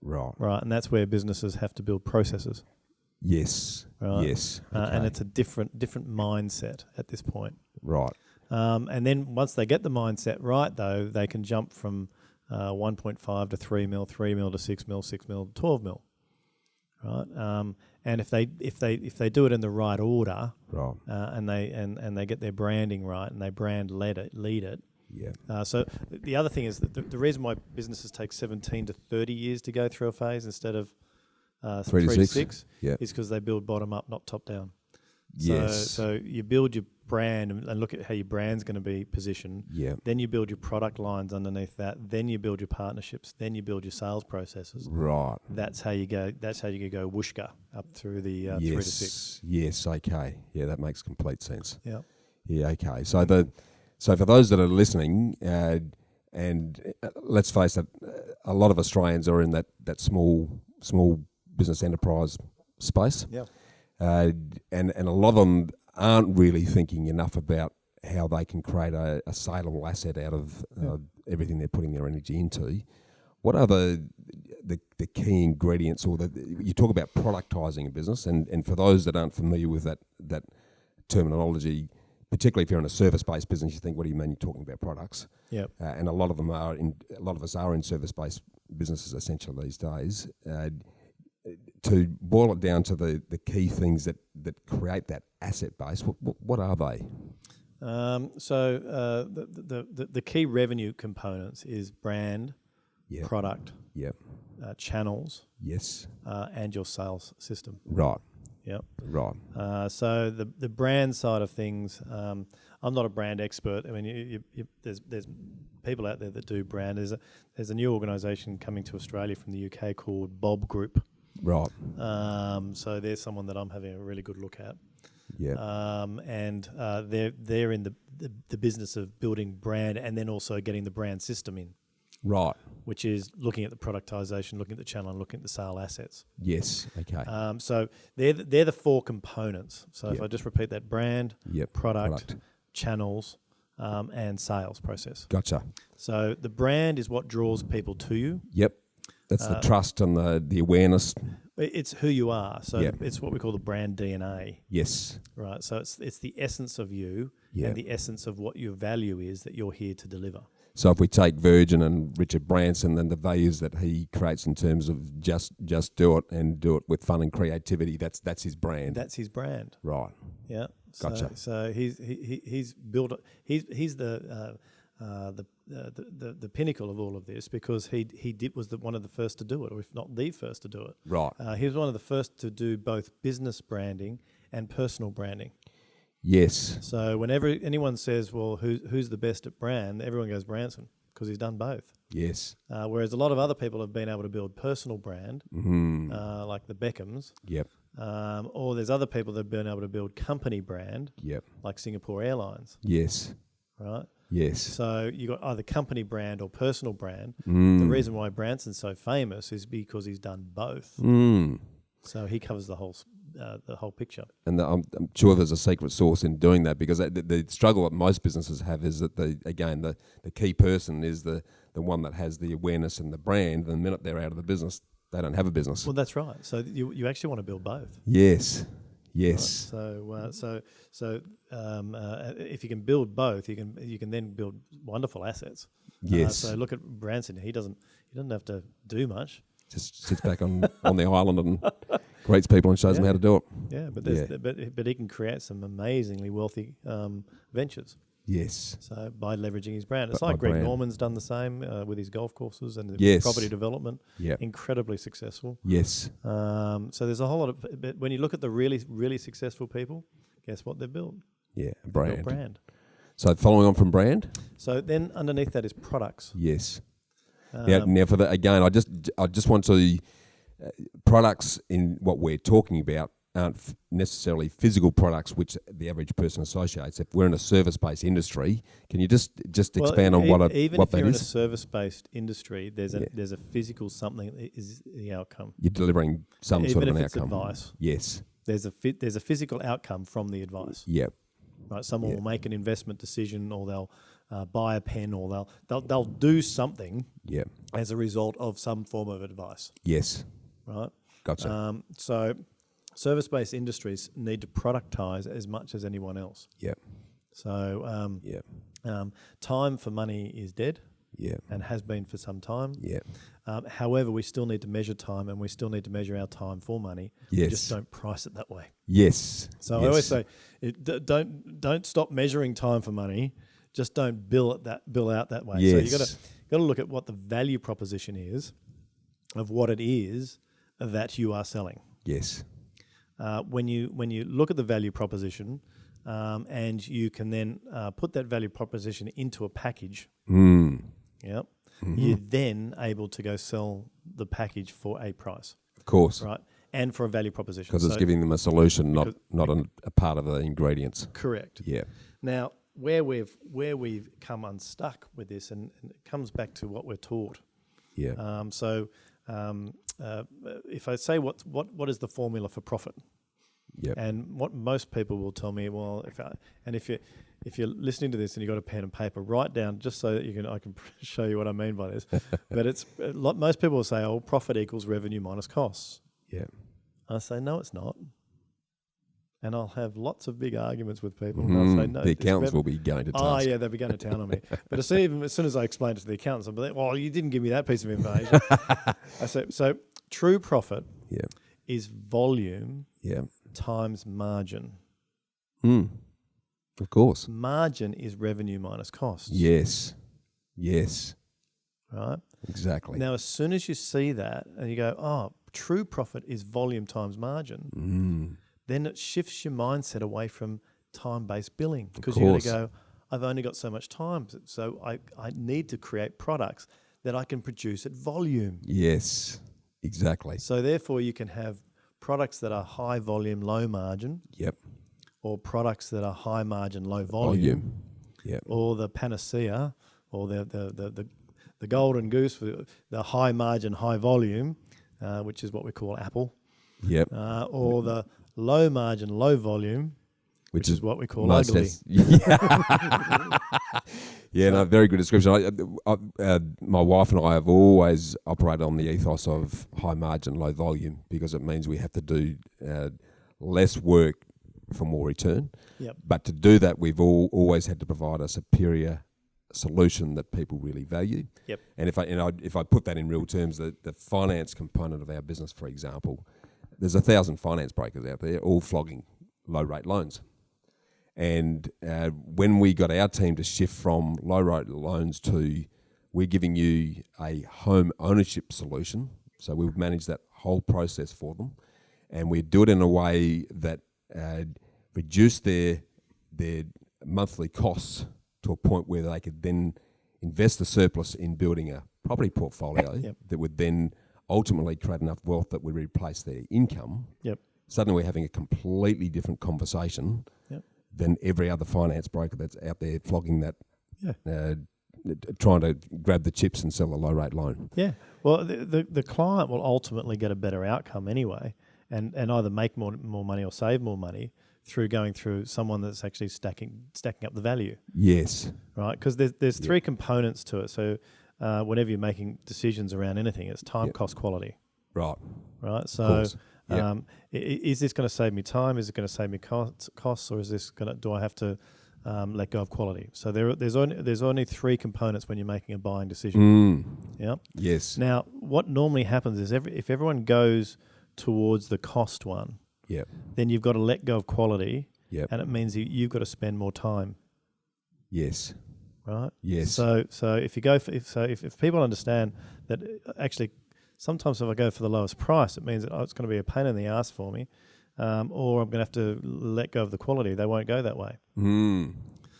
right?
And that's where businesses have to build processes.
Yes. Right? Yes.
And it's a different mindset at this point,
right?
And then once they get the mindset right, though, they can jump from 1.5 to 3 mil, 3 mil to 6 mil, 6 mil to 12 mil. Right, and if they do it in the right order, right, and they get their branding right and they lead it. Yeah. So the other thing is that the reason why businesses take 17 to 30 years to go through a phase instead of 3 to 6 is because they build bottom up, not top down.
Yes.
So you build your brand and look at how your brand's going to be positioned. Yeah. Then you build your product lines underneath that. Then you build your partnerships. Then you build your sales processes. Right. That's how you go. That's how you go whooshka up through the 3 to 6.
Yes. Okay. Yeah, that makes complete sense.
Yeah.
Yeah. Okay. So for those that are listening, and let's face it, a lot of Australians are in that small business enterprise space.
Yeah.
And a lot of them aren't really thinking enough about how they can create a saleable asset out of everything they're putting their energy into. What are the key ingredients, or you talk about productizing a business, and for those that aren't familiar with that terminology, particularly if you're in a service-based business, you think, what do you mean you're talking about products?
Yep.
And a lot of us are in service-based businesses essentially these days. To boil it down to the key things that create that asset base, what are they?
The key revenue components is brand, product, channels, and your sales system.
Right.
Yep.
Right.
So the brand side of things, I'm not a brand expert. I mean, there's people out there that do brand. There's a new organisation coming to Australia from the UK called Bob Group.
Right.
So there's someone that I'm having a really good look at.
Yeah.
And they're in the business of building brand and then also getting the brand system in.
Right.
Which is looking at the productization, looking at the channel, and looking at the sale assets.
Yes. Okay.
So they're the four components. So if I just repeat that: brand, product, channels, and sales process.
Gotcha.
So the brand is what draws people to you.
Yep. That's the trust and the awareness.
It's who you are. So it's what we call the brand DNA.
Yes.
Right. So it's the essence of you and the essence of what your value is that you're here to deliver.
So if we take Virgin and Richard Branson, then the values that he creates in terms of just do it and do it with fun and creativity, that's his brand.
That's his brand.
Right.
Yeah.
Gotcha.
So he's built. He's the pinnacle of all of this, because he was one of the first to do it, or if not the first to do it.
Right.
He was one of the first to do both business branding and personal branding.
Yes.
So whenever anyone says, well, who's the best at brand, everyone goes Branson, because he's done both.
Yes.
Whereas a lot of other people have been able to build personal brand, like the Beckhams.
Yep.
Or there's other people that have been able to build company brand, like Singapore Airlines.
Yes.
Right?
Yes.
So you got either company brand or personal brand. The reason why Branson's so famous is because he's done both. So he covers the whole picture.
And I'm sure there's a secret sauce in doing that, because the struggle that most businesses have is that the key person is the one that has the awareness and the brand. And the minute they're out of the business, they don't have a business.
Well, that's right. So you actually want to build both.
Yes. Yes.
Right. So if you can build both, you can then build wonderful assets.
Yes.
So look at Branson. He doesn't have to do much.
Just sits back on the island and greets people and shows them how to do it.
Yeah, but he can create some amazingly wealthy ventures.
Yes.
So by leveraging his brand, it's like Greg Norman's done the same with his golf courses and property development. Yeah. Incredibly successful.
Yes.
So there's a whole lot of. But when you look at the really really successful people, guess what they've built?
Yeah, a brand.
Brand.
So following on from brand.
So then underneath that is products.
Yes. Now for that again, I just want to products in what we're talking about aren't necessarily physical products which the average person associates. If we're in a service-based industry, can you just expand on what that is?
Even if you're in a service-based industry, there's a physical something that is the outcome.
You're delivering some
even
sort of an
if it's
outcome.
Advice.
Yes.
There's a physical outcome from the advice.
Yep.
Right. Someone will make an investment decision, or they'll buy a pen, or they'll do something.
Yep.
As a result of some form of advice.
Yes.
Right.
Gotcha.
So service-based industries need to productize as much as anyone else.
Yep.
So time for money is dead.
Yeah.
And has been for some time.
Yeah.
However, we still need to measure time, and we still need to measure our time for money.
Yes.
We just don't price it that way.
Yes.
So I always say, don't stop measuring time for money. Just don't bill out that way.
Yes.
So you got to look at what the value proposition is of what it is that you are selling.
Yes.
When you look at the value proposition, and you can then put that value proposition into a package. Yep. Mm-hmm. You're then able to go sell the package for a price.
Of course.
Right. And for a value proposition.
Because it's giving them a solution, not a part of the ingredients.
Correct.
Yeah.
Now, where we've come unstuck with this, and it comes back to what we're taught.
Yeah.
If I say what is the formula for profit?
Yep.
And what most people will tell me, well, if you're listening to this and you've got a pen and paper, write down just so that I can show you what I mean by this. But most people will say, oh, profit equals revenue minus costs.
Yeah.
I say, no, it's not. And I'll have lots of big arguments with people. And I'll say, no.
The accountants will be going to task.
Oh, yeah, they'll be going to town on me. But as soon as I explain it to the accountants, I'll be like, well, you didn't give me that piece of information. I say, so true profit is volume times margin.
Of course.
Margin is revenue minus costs.
Yes.
Right?
Exactly.
Now, as soon as you see that and you go, oh, true profit is volume times margin, then it shifts your mindset away from time-based billing. Because you're going to go, I've only got so much time, so I need to create products that I can produce at volume.
Yes, exactly.
So therefore you can have products that are high volume, low margin.
Yep.
Or products that are high margin, low volume.
Yep.
Or the panacea, or the golden goose for the high margin, high volume, which is what we call Apple.
Yep.
Or the low margin, low volume, which is what we call ugly.
No, very good description. My wife and I have always operated on the ethos of high margin, low volume, because it means we have to do less work for more return.
Yep.
But to do that, we've always had to provide a superior solution that people really value.
Yep.
And if I put that in real terms, the finance component of our business, for example, there's 1,000 finance brokers out there all flogging low rate loans. And when we got our team to shift from low rate loans to we're giving you a home ownership solution, so we would manage that whole process for them, and we do it in a way that reduce their monthly costs to a point where they could then invest the surplus in building a property portfolio that would then ultimately create enough wealth that would replace their income.
Yep.
Suddenly we're having a completely different conversation than every other finance broker that's out there flogging that, trying to grab the chips and sell a low rate loan.
Yeah. Well, the client will ultimately get a better outcome anyway, and either make more money or save more money through going through someone that's actually stacking up the value.
Yes.
Right? Because there's three components to it. So whenever you're making decisions around anything, it's time, cost, quality.
Right.
Right. So is this going to save me time? Is it going to save me costs? Or is this do I have to let go of quality? So there's only three components when you're making a buying decision. Yeah.
Yes.
Now, what normally happens is if everyone goes towards the cost one, then you've got to let go of quality, and it means you've got to spend more time.
Yes.
Right.
Yes.
So if you go for if people understand that actually sometimes if I go for the lowest price, it means that it's going to be a pain in the ass for me, or I'm going to have to let go of the quality. They won't go that way.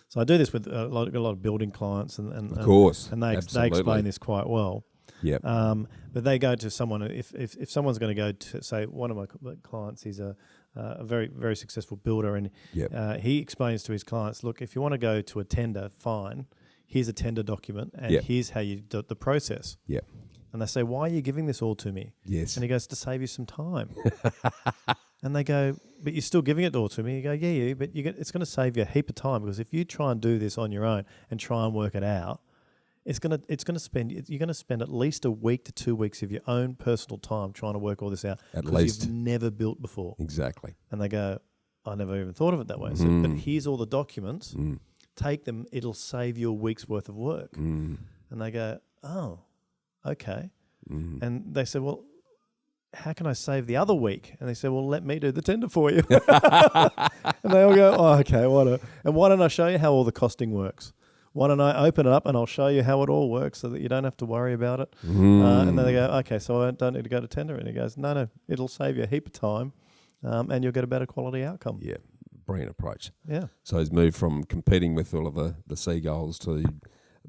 So I do this with a lot of building clients, and
of course,
and they explain this quite well.
Yep.
But they go to someone if someone's going to go to, say, one of my clients, he's a very, very successful builder, and he explains to his clients, look, if you want to go to a tender, fine, here's a tender document, and here's how you do the process.
Yep.
And they say, why are you giving this all to me?
Yes.
And he goes, to save you some time. And they go, but you're still giving it all to me. You go, yeah, but it's going to save you a heap of time, because if you try and do this on your own and try and work it out, you're going to spend at least a week to 2 weeks of your own personal time trying to work all this out.
At least.
You've never built before.
Exactly.
And they go, I never even thought of it that way. So, but here's all the documents. Take them. It'll save you a week's worth of work. And they go, oh, okay. And they said, well, how can I save the other week? And they said, well, let me do the tender for you. And they all go, oh, okay, and why don't I show you how all the costing works? Why don't I open it up and I'll show you how it all works so that you don't have to worry about it? And then they go, okay, so I don't need to go to tender. And he goes, no, it'll save you a heap of time, and you'll get a better quality outcome.
Yeah, brilliant approach.
Yeah.
So he's moved from competing with all of the seagulls to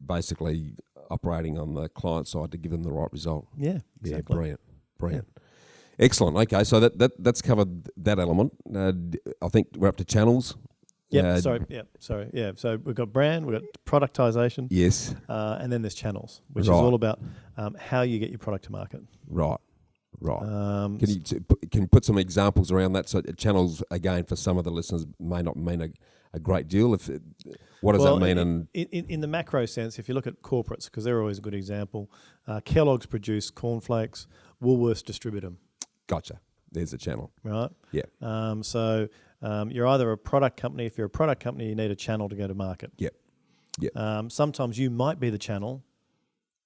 basically operating on the client side to give them the right result.
Yeah, exactly.
Yeah, brilliant. Yeah. Excellent. Okay, so that's covered that element. I think we're up to channels.
So we've got brand, we've got productization.
Yes.
And then there's channels, which is all about how you get your product to market.
Right. Right. Can you put some examples around that? So channels, again, for some of the listeners, may not mean a great deal. What does that mean?
In the macro sense, if you look at corporates, because they're always a good example, Kellogg's produce cornflakes, Woolworths distribute them.
Gotcha. There's a channel.
Right?
Yeah.
So you're either a product company. If you're a product company, you need a channel to go to market.
Yep. Yep.
Sometimes you might be the channel.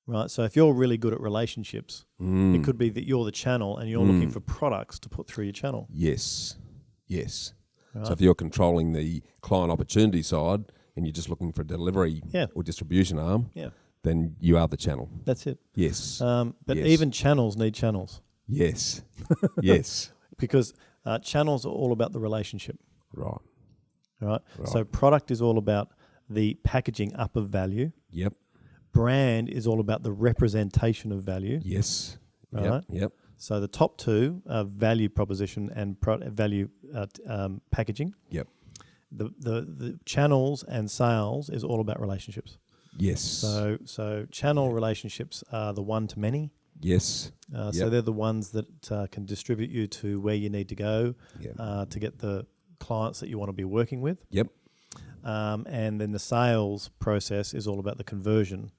Right, so if you're really good at relationships, it could be that you're the channel and you're looking for products to put through your channel.
Yes.
Right.
So if you're controlling the client opportunity side and you're just looking for a delivery or distribution arm, then you are the channel.
That's it.
Yes.
But even channels need channels.
Yes. Yes.
Because channels are all about the relationship.
Right.
So product is all about the packaging up of value.
Yep.
Brand is all about the representation of value.
Yes.
Right.
Yep.
So the top two are value proposition and value packaging.
Yep.
The channels and sales is all about relationships.
Yes.
So channel relationships are the one to many.
Yes.
So they're the ones that can distribute you to where you need to go to get the clients that you want to be working with.
Yep.
And then the sales process is all about the conversion,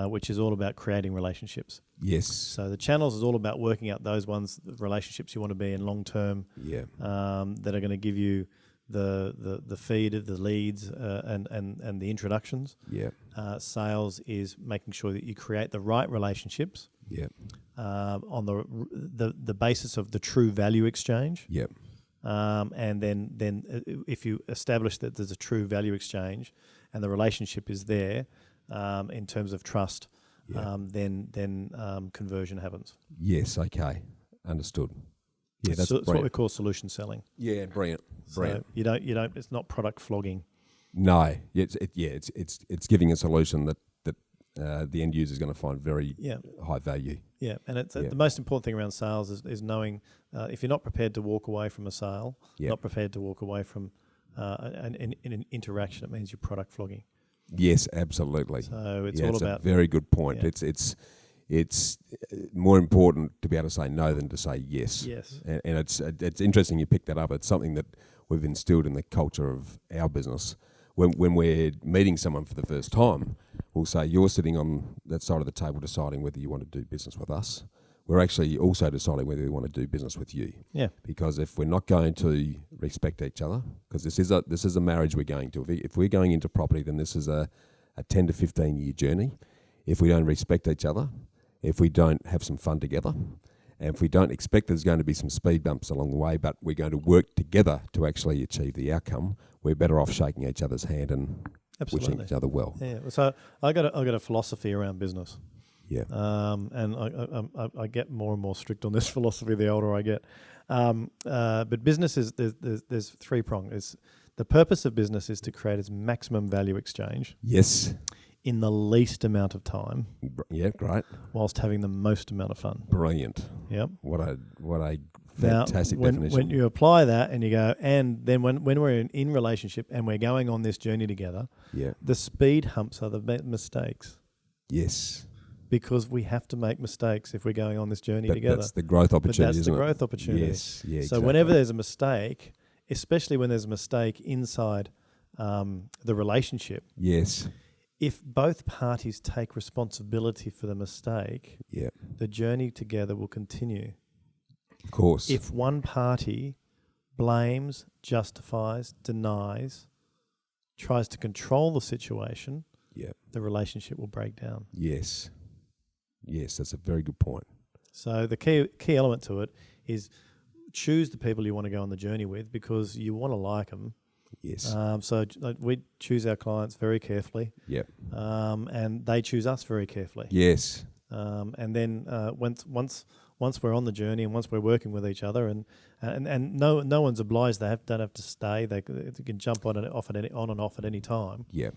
which is all about creating relationships.
Yes.
So the channels is all about working out those ones, the relationships you want to be in long term.
Yeah.
That are going to give you the feed of the leads and the introductions.
Yeah.
Sales is making sure that you create the right relationships.
Yeah.
On the basis of the true value exchange.
Yeah.
And then if you establish that there's a true value exchange and the relationship is there in terms of trust, then conversion happens.
Yes. Okay. Understood. Yeah, that's
what we call solution selling.
Yeah, brilliant.
So you don't. It's not product flogging.
No. It's giving a solution that the end user is going to find very high value.
Yeah, and the most important thing around sales is knowing if you're not prepared to walk away from a sale, not prepared to walk away from an interaction, it means you're product flogging.
Yes, absolutely.
So it's all about
a very good point. Yeah. It's more important to be able to say no than to say yes.
Yes.
And it's interesting you picked that up. It's something that we've instilled in the culture of our business. When we're meeting someone for the first time, we'll say, you're sitting on that side of the table deciding whether you want to do business with us. We're actually also deciding whether we want to do business with you. Yeah. Because if we're not going to respect each other, because this is a marriage we're going to. If we're going into property, then this is a 10 to 15 year journey. If we don't respect each other, if we don't have some fun together, and if we don't expect there's going to be some speed bumps along the way, but we're going to work together to actually achieve the outcome, we're better off shaking each other's hand and wishing each other well.
Yeah. So I got a philosophy around business.
Yeah.
And I get more and more strict on this philosophy the older I get. But business is there's three pronged. The purpose of business is to create its maximum value exchange.
Yes.
In the least amount of time.
Yeah, great.
Whilst having the most amount of fun.
Brilliant.
Yep.
What a fantastic definition.
When you apply that and you go, and then when we're in relationship and we're going on this journey together, the speed humps are the mistakes.
Yes.
Because we have to make mistakes if we're going on this journey together.
That's the growth opportunity, isn't it?
That's the growth opportunity.
Yes. Yeah,
so whenever there's a mistake, especially when there's a mistake inside the relationship.
Yes.
If both parties take responsibility for the mistake, the journey together will continue.
Of course.
If one party blames, justifies, denies, tries to control the situation, the relationship will break down.
Yes. Yes, that's a very good point.
So the key element to it is choose the people you want to go on the journey with because you want to like them.
Yes.
So we choose our clients very carefully.
Yep.
And they choose us very carefully.
Yes.
And then once we're on the journey and once we're working with each other and no one's obliged. They don't have to stay. They can jump on and off at any time.
Yeah.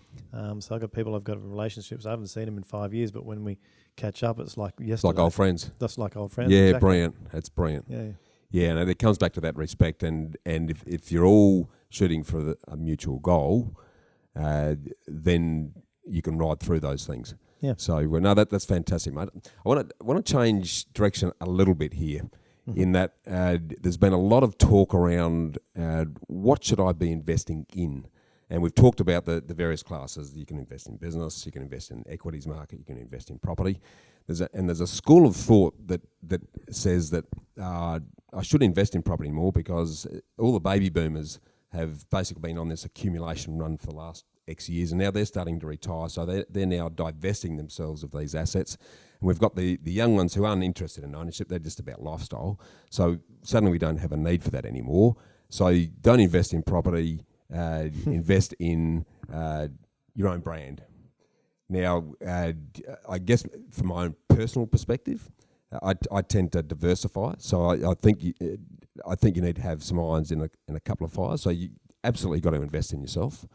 So I've got relationships. I haven't seen them in 5 years, but when we catch up, it's like yesterday.
It's like old friends.
That's like old friends.
Yeah,
exactly.
Brilliant. That's brilliant.
Yeah.
Yeah, and it comes back to that respect, and if you're all shooting for a mutual goal, then you can ride through those things.
Yeah.
So no, that's fantastic, mate. I want to change direction a little bit here, in that there's been a lot of talk around what should I be investing in, and we've talked about the various classes. You can invest in business, you can invest in equities market, you can invest in property. There's a school of thought that says that I should invest in property more because all the baby boomers have basically been on this accumulation run for the last X years, and now they're starting to retire, so they're now divesting themselves of these assets. And we've got the young ones who aren't interested in ownership, they're just about lifestyle. So suddenly we don't have a need for that anymore. So don't invest in property, invest in your own brand. Now, I guess from my own personal perspective, I tend to diversify. So I think you need to have some irons in a couple of fires. So you absolutely got to invest in yourself.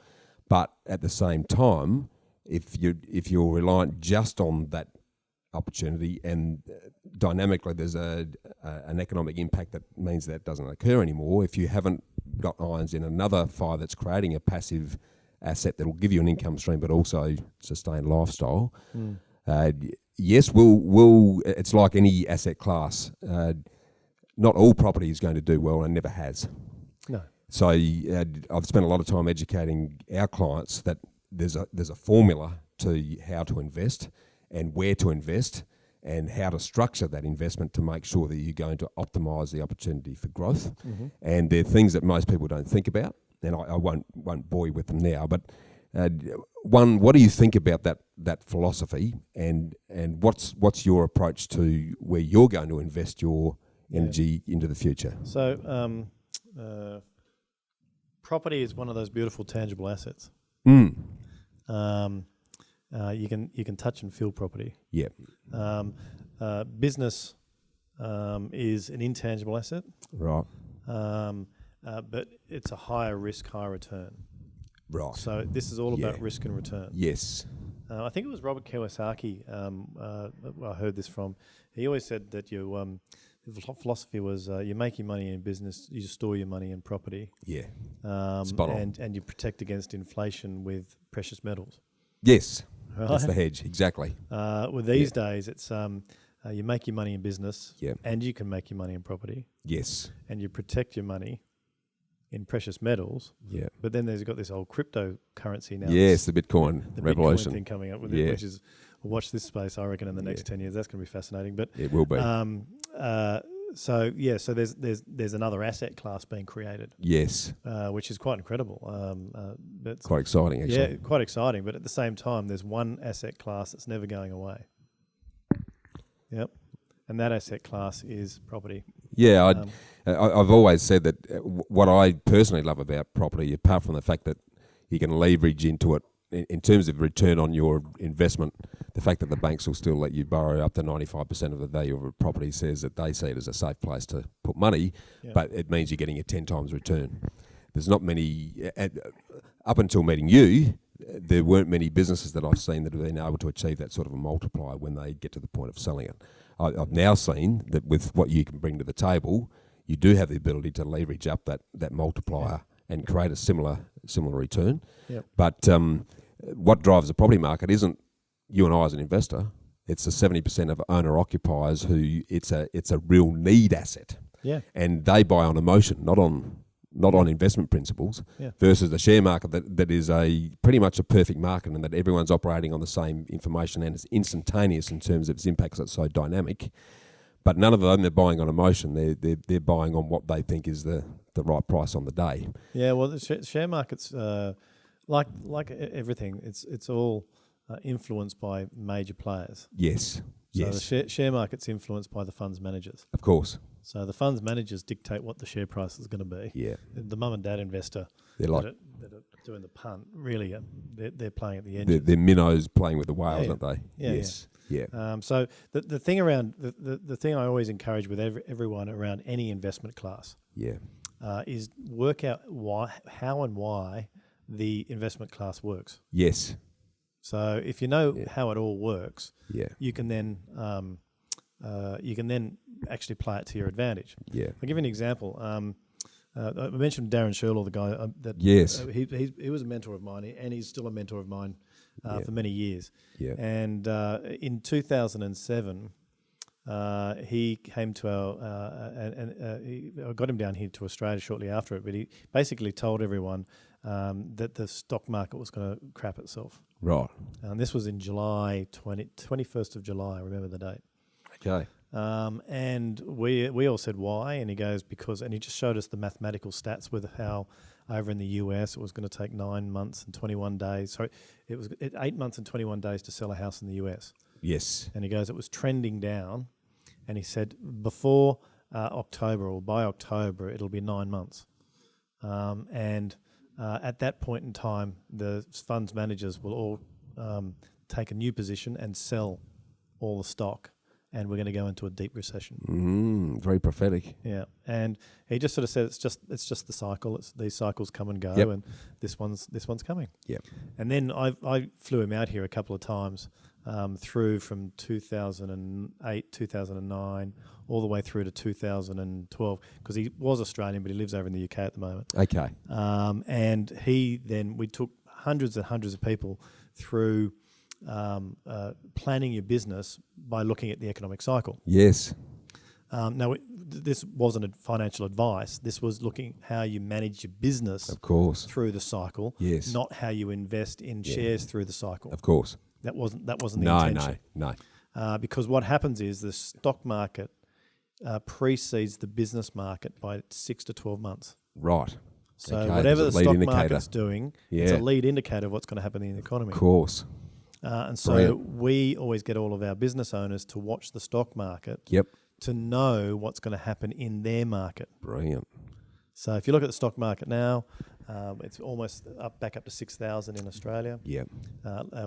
But at the same time, if you're reliant just on that opportunity and dynamically there's an economic impact that means that doesn't occur anymore, if you haven't got irons in another fire that's creating a passive asset that will give you an income stream but also sustain lifestyle, yes, we'll. It's like any asset class. Not all property is going to do well and never has.
No.
So I've spent a lot of time educating our clients that there's a formula to how to invest and where to invest and how to structure that investment to make sure that you're going to optimise the opportunity for growth. Mm-hmm. And they're things that most people don't think about, and I won't bore you with them now. But one, what do you think about that philosophy, and what's your approach to where you're going to invest your energy into the future?
So property is one of those beautiful tangible assets.
Mm.
You can touch and feel property.
Yep.
Business is an intangible asset.
Right.
But it's a higher risk, higher return.
Right.
So this is all about risk and return.
Yes.
I think it was Robert Kiyosaki. I heard this from. He always said that the philosophy was you make your money in business, you store your money in property.
Yeah. Spot on.
And you protect against inflation with precious metals.
Yes.
Right?
That's the hedge, exactly.
With these days, it's you make your money in business, and you can make your money in property.
Yes.
And you protect your money in precious metals.
Yeah.
But then there's got this whole cryptocurrency now.
Yes, the Bitcoin revolution.
Bitcoin thing coming up with it, which is, watch this space, I reckon, in the next 10 years. That's going to be fascinating. But
it will be.
So there's another asset class being created.
Yes.
Which is quite incredible. But
quite exciting, actually.
Yeah, quite exciting. But at the same time, there's one asset class that's never going away. Yep. And that asset class is property.
Yeah, I've always said that what I personally love about property, apart from the fact that you can leverage into it in terms of return on your investment, the fact that the banks will still let you borrow up to 95% of the value of a property says that they see it as a safe place to put money, but it means you're getting a 10 times return. There's not many, up until meeting you, there weren't many businesses that I've seen that have been able to achieve that sort of a multiplier when they get to the point of selling it. I've now seen that with what you can bring to the table, you do have the ability to leverage up that multiplier and create a similar return. Yep. But what drives the property market isn't you and I as an investor. It's the 70% of owner-occupiers who it's a real need asset. Yeah. And they buy on emotion, not on investment principles, versus the share market that is pretty much a perfect market, and that everyone's operating on the same information and it's instantaneous in terms of its impact, so it's so dynamic. But none of them are buying on emotion. They're buying on what they think is the right price on the day. Yeah,
well, the share market's like everything. It's all influenced by major players.
Yes.
So the share market's influenced by the funds managers.
Of course.
So the funds managers dictate what the share price is going to be.
Yeah.
The mum and dad investor that are doing the punt, really, they're playing at the engine.
They're minnows playing with the whales, aren't they?
Yeah.
Yes. Yeah.
So the thing around the thing I always encourage with everyone around any investment class, is work out how and why the investment class works.
Yes.
So if you know how it all works, you can then actually play it to your advantage. Yeah. I'll give you an example. I mentioned Darren Shirlaws, the guy he was a mentor of mine, and he's still a mentor of mine. for many years.
Yeah.
And in 2007, he came to I got him down here to Australia shortly after it, but he basically told everyone that the stock market was going to crap itself.
Right.
And this was in July, 21st of July, I remember the date.
Okay.
And we all said why, and he goes because, and he just showed us the mathematical stats with how over in the US it was going to take 9 months and 21 days. Sorry, it was 8 months and 21 days to sell a house in the US.
Yes.
And he goes, it was trending down, and he said before October or by October it'll be 9 months. At that point in time, the funds managers will all take a new position and sell all the stock, and we're going to go into a deep recession.
Very prophetic.
Yeah, and he just sort of said it's just the cycle. These cycles come and go, and this one's coming.
Yep.
And then I flew him out here a couple of times through from 2008, 2009, all the way through to 2012, because he was Australian, but he lives over in the UK at the moment.
Okay.
And we took hundreds and hundreds of people through planning your business by looking at the economic cycle.
Yes.
Now, this wasn't financial advice. This was looking how you manage your business,
Of course.
through the cycle.
Yes.
Not how you invest in shares through the cycle.
Of course.
That wasn't the intention.
No.
Because what happens is the stock market precedes the business market by 6 to 12 months.
Right.
So
Okay,
whatever the
it's a lead
stock
indicator.
market's doing, it's a lead indicator of what's going to happen in the economy.
Of course.
And so
Brilliant.
we always get all of our business owners to watch the stock market
Yep.
to know what's going to happen in their market.
Brilliant.
So if you look at the stock market now, it's almost back up to 6,000 in Australia.
Yep.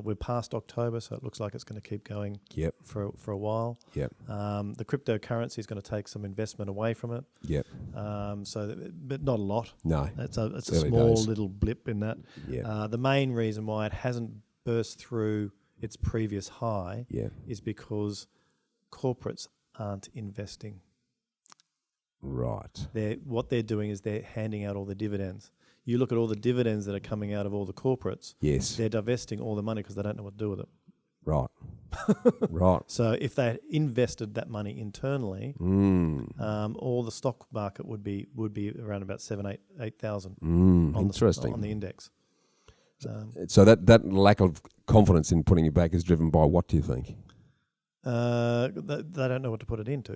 We're past October, so it looks like it's going to keep going
Yep.
for a while.
Yep.
The cryptocurrency is going to take some investment away from it.
Yep.
But not a lot.
No.
It's a
It's
small
early days.
little blip in that.
Yeah.
The main reason why it hasn't burst through its previous high
Yeah.
is because corporates aren't investing.
Right.
What they're doing is they're handing out all the dividends. You look at all the dividends that are coming out of all the corporates.
Yes.
They're divesting all the money because they don't know what to do with it.
Right. Right.
So if they invested that money internally, all the stock market would be around about 8,000 on
Interesting.
on the index.
So that lack of confidence in putting it back is driven by what, do you think?
They don't know what to put it into.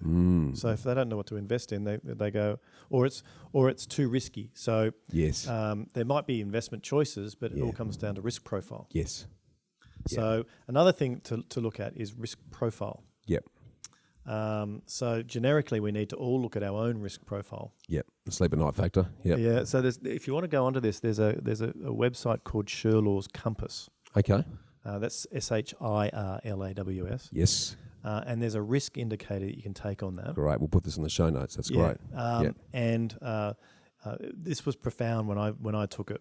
So if they don't know what to invest in, they go, or it's too risky. So
Yes.
there might be investment choices, but it all comes down to risk profile.
Yes.
So another thing to look at is risk profile.
Yep.
So generically, we need to all look at our own risk profile.
Yep. The sleep at night factor. Yep.
Yeah. So if you want to go onto this, there's a website called Shirlaws Compass.
Okay.
That's SHIRLAWS.
Yes.
And there's a risk indicator that you can take on that.
Great. We'll put this in the show notes. That's great.
And this was profound when I took it.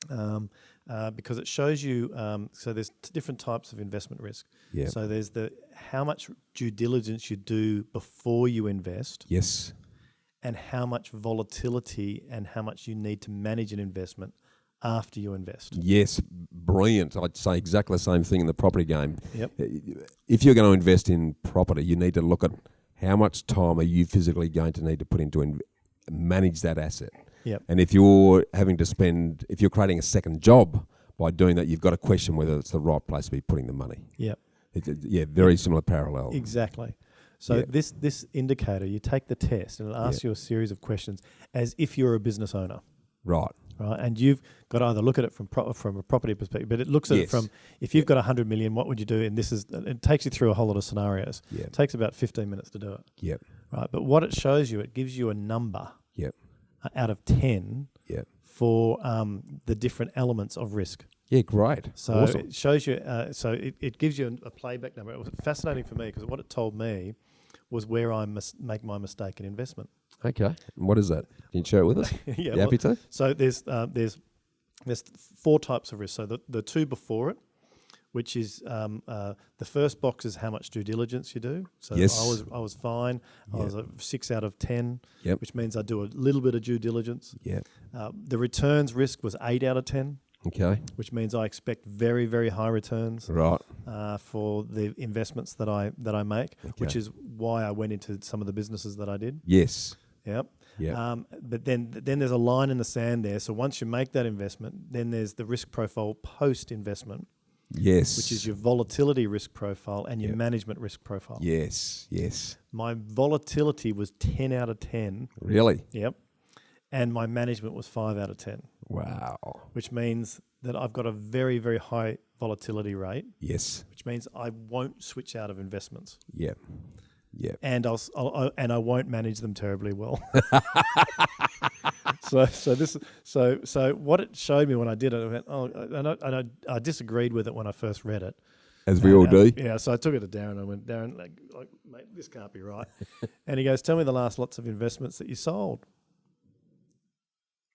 Because it shows you, so there's different types of investment risk.
Yeah.
So there's how much due diligence you do before you invest,
Yes.
and how much volatility and how much you need to manage an investment after you invest.
Yes. Brilliant. I'd say exactly the same thing in the property game.
Yep.
If you're going to invest in property, you need to look at how much time are you physically going to need to put into manage that asset.
Yep.
And if you're creating a second job by doing that, you've got to question whether it's the right place to be putting the money.
Yep.
Very similar parallel.
Exactly. So this indicator, you take the test and it asks you a series of questions as if you're a business owner.
Right.
Right, and you've got to either look at it from a property perspective, but it looks at it from, if you've got 100 million, what would you do? And it takes you through a whole lot of scenarios.
Yeah.
It takes about 15 minutes to do it.
Yep.
Right, but what it shows you, it gives you a number.
Yep.
Out of 10.
Yep.
For the different elements of risk.
Yeah, great.
So
awesome.
It shows you. It gives you a playback number. It was fascinating for me because what it told me was where I must make my mistake in investment.
Okay. And what is that? Can you share it with us?
Yeah.
You happy to?
So there's 4 types of risk. So the 2 before it, which is the first box is how much due diligence you do. So
yes.
I was fine. I was a 6 out of 10,
yep.
which means I do a little bit of due diligence.
Yeah.
The returns risk was 8 out of 10.
Okay.
which means I expect very, very high returns
Right.
for the investments that I make,
Okay.
which is why I went into some of the businesses that I did.
Yes.
Yep.
Yeah.
But then there's a line in the sand there. So once you make that investment, then there's the risk profile post-investment,
Yes.
which is your volatility risk profile and your
Yep.
management risk profile.
Yes. Yes.
My volatility was 10 out of 10.
Really?
Yep. And my management was 5 out of 10,
Wow.
which means that I've got a very, very high volatility rate,
Yes.
which means I won't switch out of investments.
Yeah. Yeah.
And I won't manage them terribly well. So what it showed me when I did it, I went, and I disagreed with it when I first read it.
As we all do.
Yeah, so I took it to Darren. I went, Darren, like, mate, this can't be right. And he goes, tell me the last lots of investments that you sold.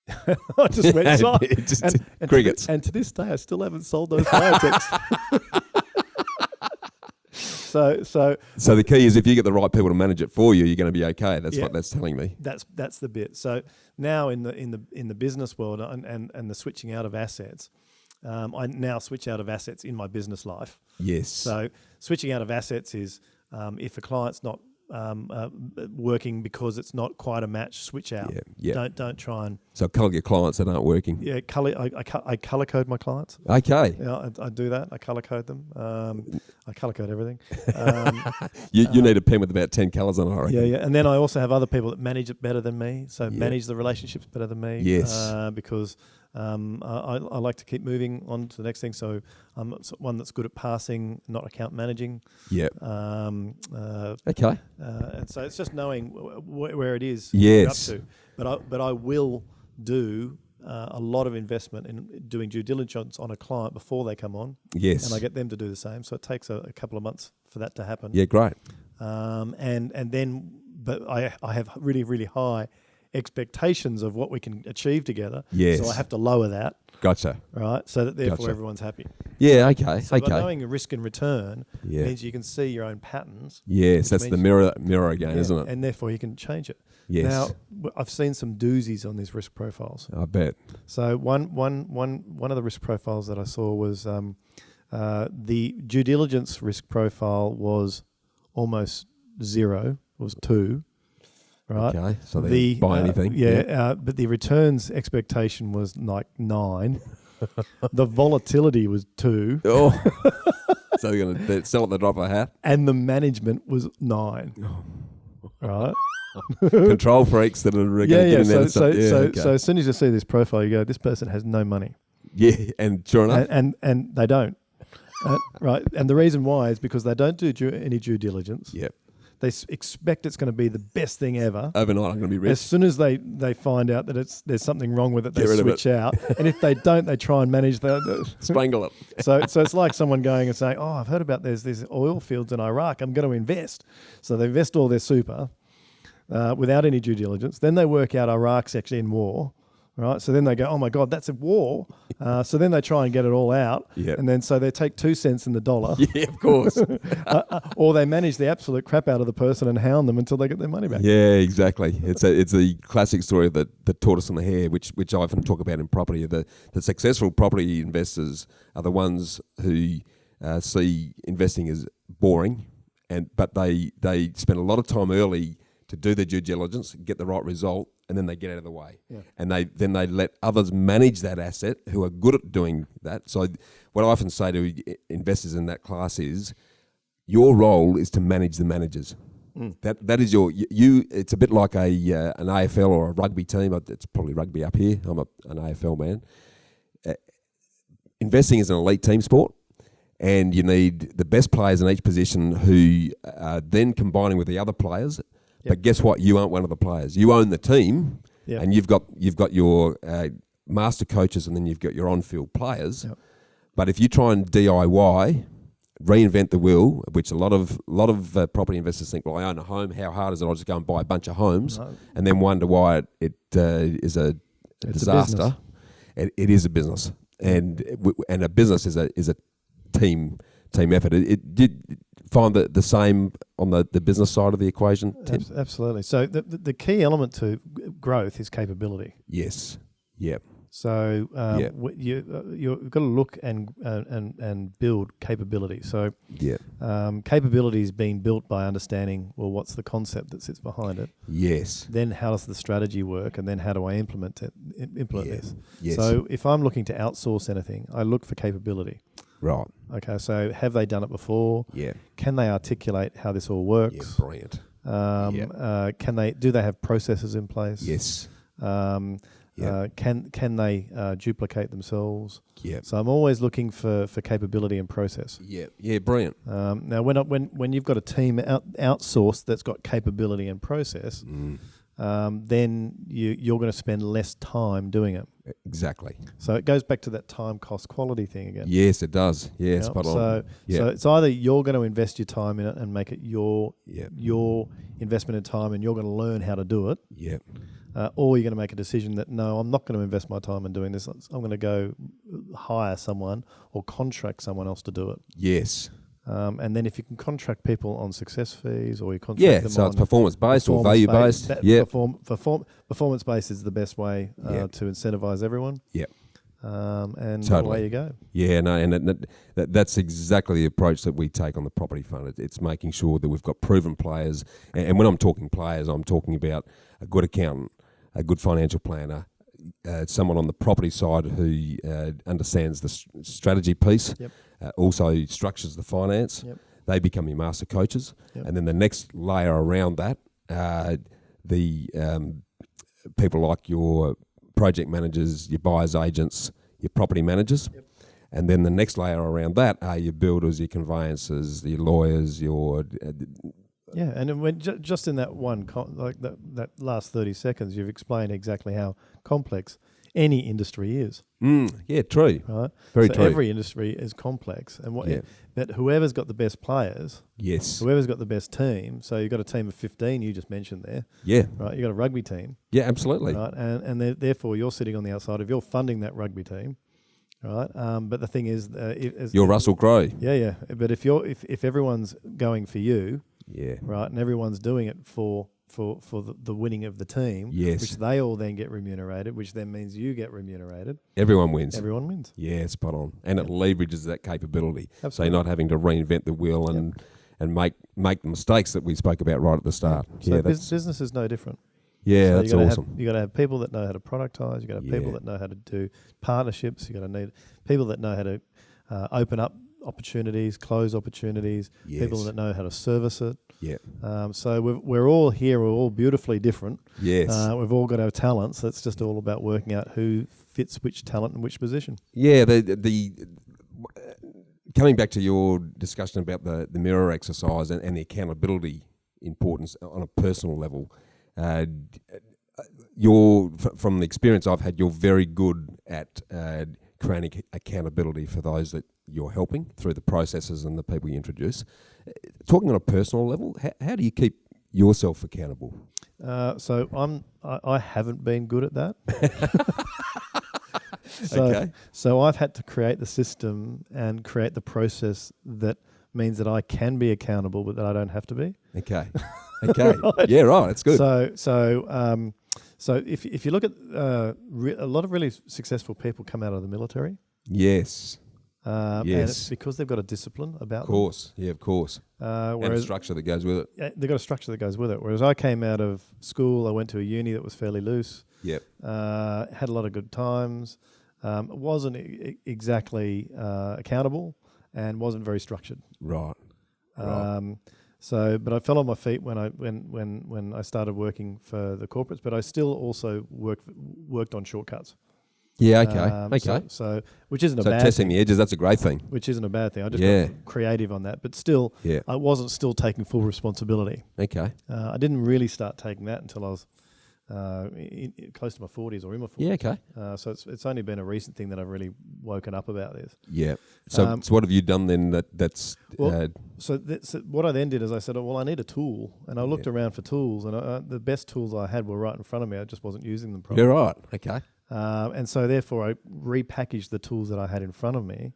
I just went, and
crickets.
And to this day, I still haven't sold those biotechs. So
the key is if you get the right people to manage it for you, you're going to be okay. That's what that's telling me.
That's the bit. So now in the business world and the switching out of assets, I now switch out of assets in my business life.
Yes.
So switching out of assets is if a client's not working because it's not quite a match, switch out.
Yeah.
Don't try and.
So colour your clients that aren't working.
Yeah, I colour code my clients.
Okay.
Yeah, I do that. I colour code them. I colour code everything.
You need a pen with about 10 colours on it, I reckon.
Yeah. And then I also have other people that manage it better than me. So manage the relationships better than me.
Yes.
Because I like to keep moving on to the next thing. So I'm one that's good at passing, not account managing.
Yeah.
Okay. And so it's just knowing where it is.
Yes.
Up to. But I will do a lot of investment in doing due diligence on a client before they come on.
Yes.
And I get them to do the same. So it takes a couple of months for that to happen.
Yeah, great.
But I have really, really high expectations of what we can achieve together.
Yes.
So I have to lower that.
Gotcha.
Right. So that therefore everyone's happy.
Yeah, okay.
So by knowing your risk and return means you can see your own patterns.
Yes, that's the mirror again, isn't it?
And therefore you can change it.
Yes.
Now, I've seen some doozies on these risk profiles.
I bet.
So one of the risk profiles that I saw was the due diligence risk profile was almost 0. It was 2. Right.
Okay. So they buy anything.
But the returns expectation was like 9. The volatility was 2.
Oh. So you're going to sell at the drop of a hat?
And the management was 9. Right.
Control freaks that are going to get in there.
So as soon as you see this profile, you go, this person has no money.
Yeah, and sure enough.
And they don't. Right. And the reason why is because they don't do any due diligence.
Yep.
They expect it's going to be the best thing ever.
Overnight, I'm going to be rich.
As soon as they find out that there's something wrong with it, they switch out. And if they don't, they try and manage
strangle it.
So it's like someone going and saying, "Oh, I've heard about there's these oil fields in Iraq. I'm going to invest." So they invest all their super without any due diligence. Then they work out Iraq's actually in war. Right, so then they go, oh my God, that's a war. So then they try and get it all out, and then so they take 2 cents in the dollar.
Yeah, of course.
Or they manage the absolute crap out of the person and hound them until they get their money back.
Yeah, exactly. It's a classic story of the tortoise and the hare, which I often talk about in property. The successful property investors are the ones who see investing as boring, but they spend a lot of time early to do their due diligence, get the right result, and then they get out of the way. Yeah. And they let others manage that asset who are good at doing that. So what I often say to investors in that class is, your role is to manage the managers. That is you. It's a bit like an AFL or a rugby team. It's probably rugby up here. I'm an AFL man. Investing is an elite team sport. And you need the best players in each position who are then combining with the other players. Yep. But guess what? You aren't one of the players. You own the team, and you've got your master coaches, and then you've got your on-field players. Yep. But if you try and DIY, reinvent the wheel, which a lot of property investors think, well, I own a home. How hard is it? I'll just go and buy a bunch of homes, and then wonder why it is a disaster. It is a business, and a business is a team effort. It did find the same on the business side of the equation, Tim?
Absolutely. So the key element to growth is capability.
Yes. Yep.
So you've got to look and build capability. So capability is being built by understanding, well, what's the concept that sits behind it?
Yes.
Then how does the strategy work? And then how do I implement this?
Yes.
So if I'm looking to outsource anything, I look for capability.
Right.
Okay, so have they done it before?
Yeah.
Can they articulate how this all works?
Yeah, brilliant.
Do they have processes in place?
Yes.
Can they duplicate themselves?
Yeah.
So I'm always looking for capability and process.
Yeah. Yeah, brilliant.
Now, when you've got a team outsourced that's got capability and process, then you're going to spend less time doing it.
Exactly.
So it goes back to that time, cost, quality thing again.
Yes, it does. Yeah, spot on.
So it's either you're going to invest your time in it and make it your investment in time, and you're going to learn how to do it.
Yeah.
Or you're going to make a decision that, no, I'm not going to invest my time in doing this. I'm going to go hire someone or contract someone else to do it.
Yes.
And then if you can contract people on success fees, or you contract them
so
on
it's performance-based or value-based. Yeah.
Performance-based is the best way to incentivize everyone.
Yeah.
And
totally.
away you go.
Yeah, no, and that's exactly the approach that we take on the property fund. It's making sure that we've got proven players. And when I'm talking players, I'm talking about a good accountant, a good financial planner, someone on the property side who understands the strategy piece, also structures the finance. Yep. They become your master coaches. Yep. And then the next layer around that, the people like your project managers, your buyers agents, your property managers. Yep. And then the next layer around that are your builders, your conveyancers, your lawyers, your...
and when just in that one, that last 30 seconds, you've explained exactly how complex any industry is.
Yeah, true.
Right?
Very true.
Every industry is complex. But whoever's got the best players, whoever's got the best team, so you've got a team of 15 you just mentioned there. Yeah. Right, you've got a rugby team.
Yeah, absolutely.
Right, and therefore you're sitting on the outside of, you're funding that rugby team. Right, but the thing is...
you're Russell Crowe.
Yeah. But if everyone's going for you... Yeah. Right, and everyone's doing it for the winning of the team, which they all then get remunerated, which then means you get remunerated.
Everyone wins.
Everyone wins.
Yeah, spot on. And it leverages that capability.
Absolutely.
So you're not having to reinvent the wheel and make the mistakes that we spoke about right at the start.
So business is no different.
Yeah, that's awesome.
You've got to have people that know how to productize. You've got to have people that know how to do partnerships. You've got to need people that know how to open up opportunities, close opportunities, people that know how to service it. Yeah. So we're all here. We're all beautifully different. Yes. We've all got our talents. It's just all about working out who fits which talent in which position. Yeah.
The coming back to your discussion about the mirror exercise and the accountability importance on a personal level, from the experience I've had, you're very good at creating accountability for those that you're helping through the processes and the people you introduce. Talking on a personal level, how do you keep yourself accountable?
So I haven't been good at that.
Okay.
So I've had to create the system and create the process that means that I can be accountable, but that I don't have to be.
Okay. Okay. Right? Yeah, right. That's good.
So if you look at a lot of really successful people come out of the military.
Yes.
And it's because they've got a discipline about them.
Of course. Yeah, of course. And a structure that goes with it.
Yeah, they've got a structure that goes with it. Whereas I came out of school, I went to a uni that was fairly loose. Yep. Had a lot of good times. Wasn't exactly accountable and wasn't very structured.
Right.
But I fell on my feet when I started working for the corporates, but I still also worked on shortcuts.
Yeah, okay.
So which isn't a bad thing.
So testing the edges, that's a great thing.
Which isn't a bad thing. I just got creative on that. But still, I wasn't still taking full responsibility. Okay. I didn't really start taking that until I was close to my 40s or in my 40s.
Yeah, okay.
So it's only been a recent thing that I've really woken up about this.
Yeah. So what have you done then that's...
So what I then did is I said, I need a tool. And I looked around for tools, and the best tools I had were right in front of me. I just wasn't using them properly.
You're right. Okay.
And so therefore I repackaged the tools that I had in front of me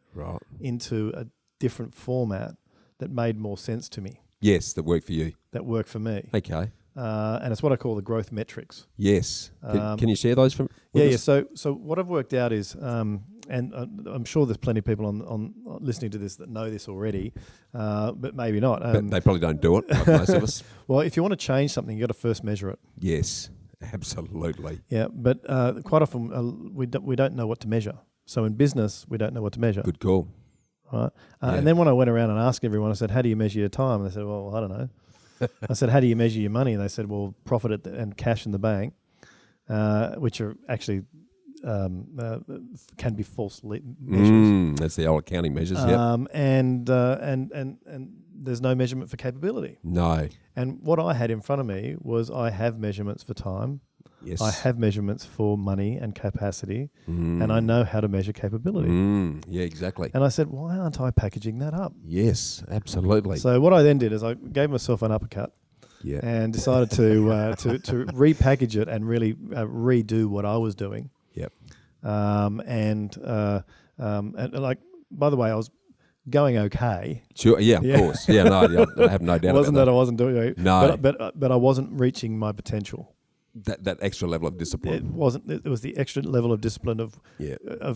into a different format that made more sense to me.
Yes, that worked for you.
That worked for me.
Okay.
and it's what I call the growth metrics.
Yes. Can you share those with us?
So what I've worked out is, and I'm sure there's plenty of people on listening to this that know this already, but maybe not.
But they probably don't do it, like most of us.
Well, if you want to change something, you got to first measure it.
Yes, absolutely.
Yeah, but quite often we don't know what to measure. So in business, we don't know what to measure.
Good call.
Right. And then when I went around and asked everyone, I said, "How do you measure your time?" And they said, "Well, I don't know." I said, "How do you measure your money?" And they said, "Well, profit and cash in the bank, which are actually can be false measures."
That's the old accounting measures.
And there's no measurement for capability.
No.
And what I had in front of me was I have measurements for time.
Yes.
I have measurements for money and capacity, and I know how to measure capability.
Yeah, exactly.
And I said, why aren't I packaging that up?
Yes, absolutely.
So what I then did is I gave myself an uppercut.
Yeah.
And decided to repackage it and really redo what I was doing.
Yep.
And like, by the way, I was going okay.
Sure. Yeah, of course. Yeah, no, I have no doubt.
It wasn't
about
that I wasn't doing it.
No.
But I wasn't reaching my potential.
That extra level of discipline.
It wasn't. It was the extra level of discipline of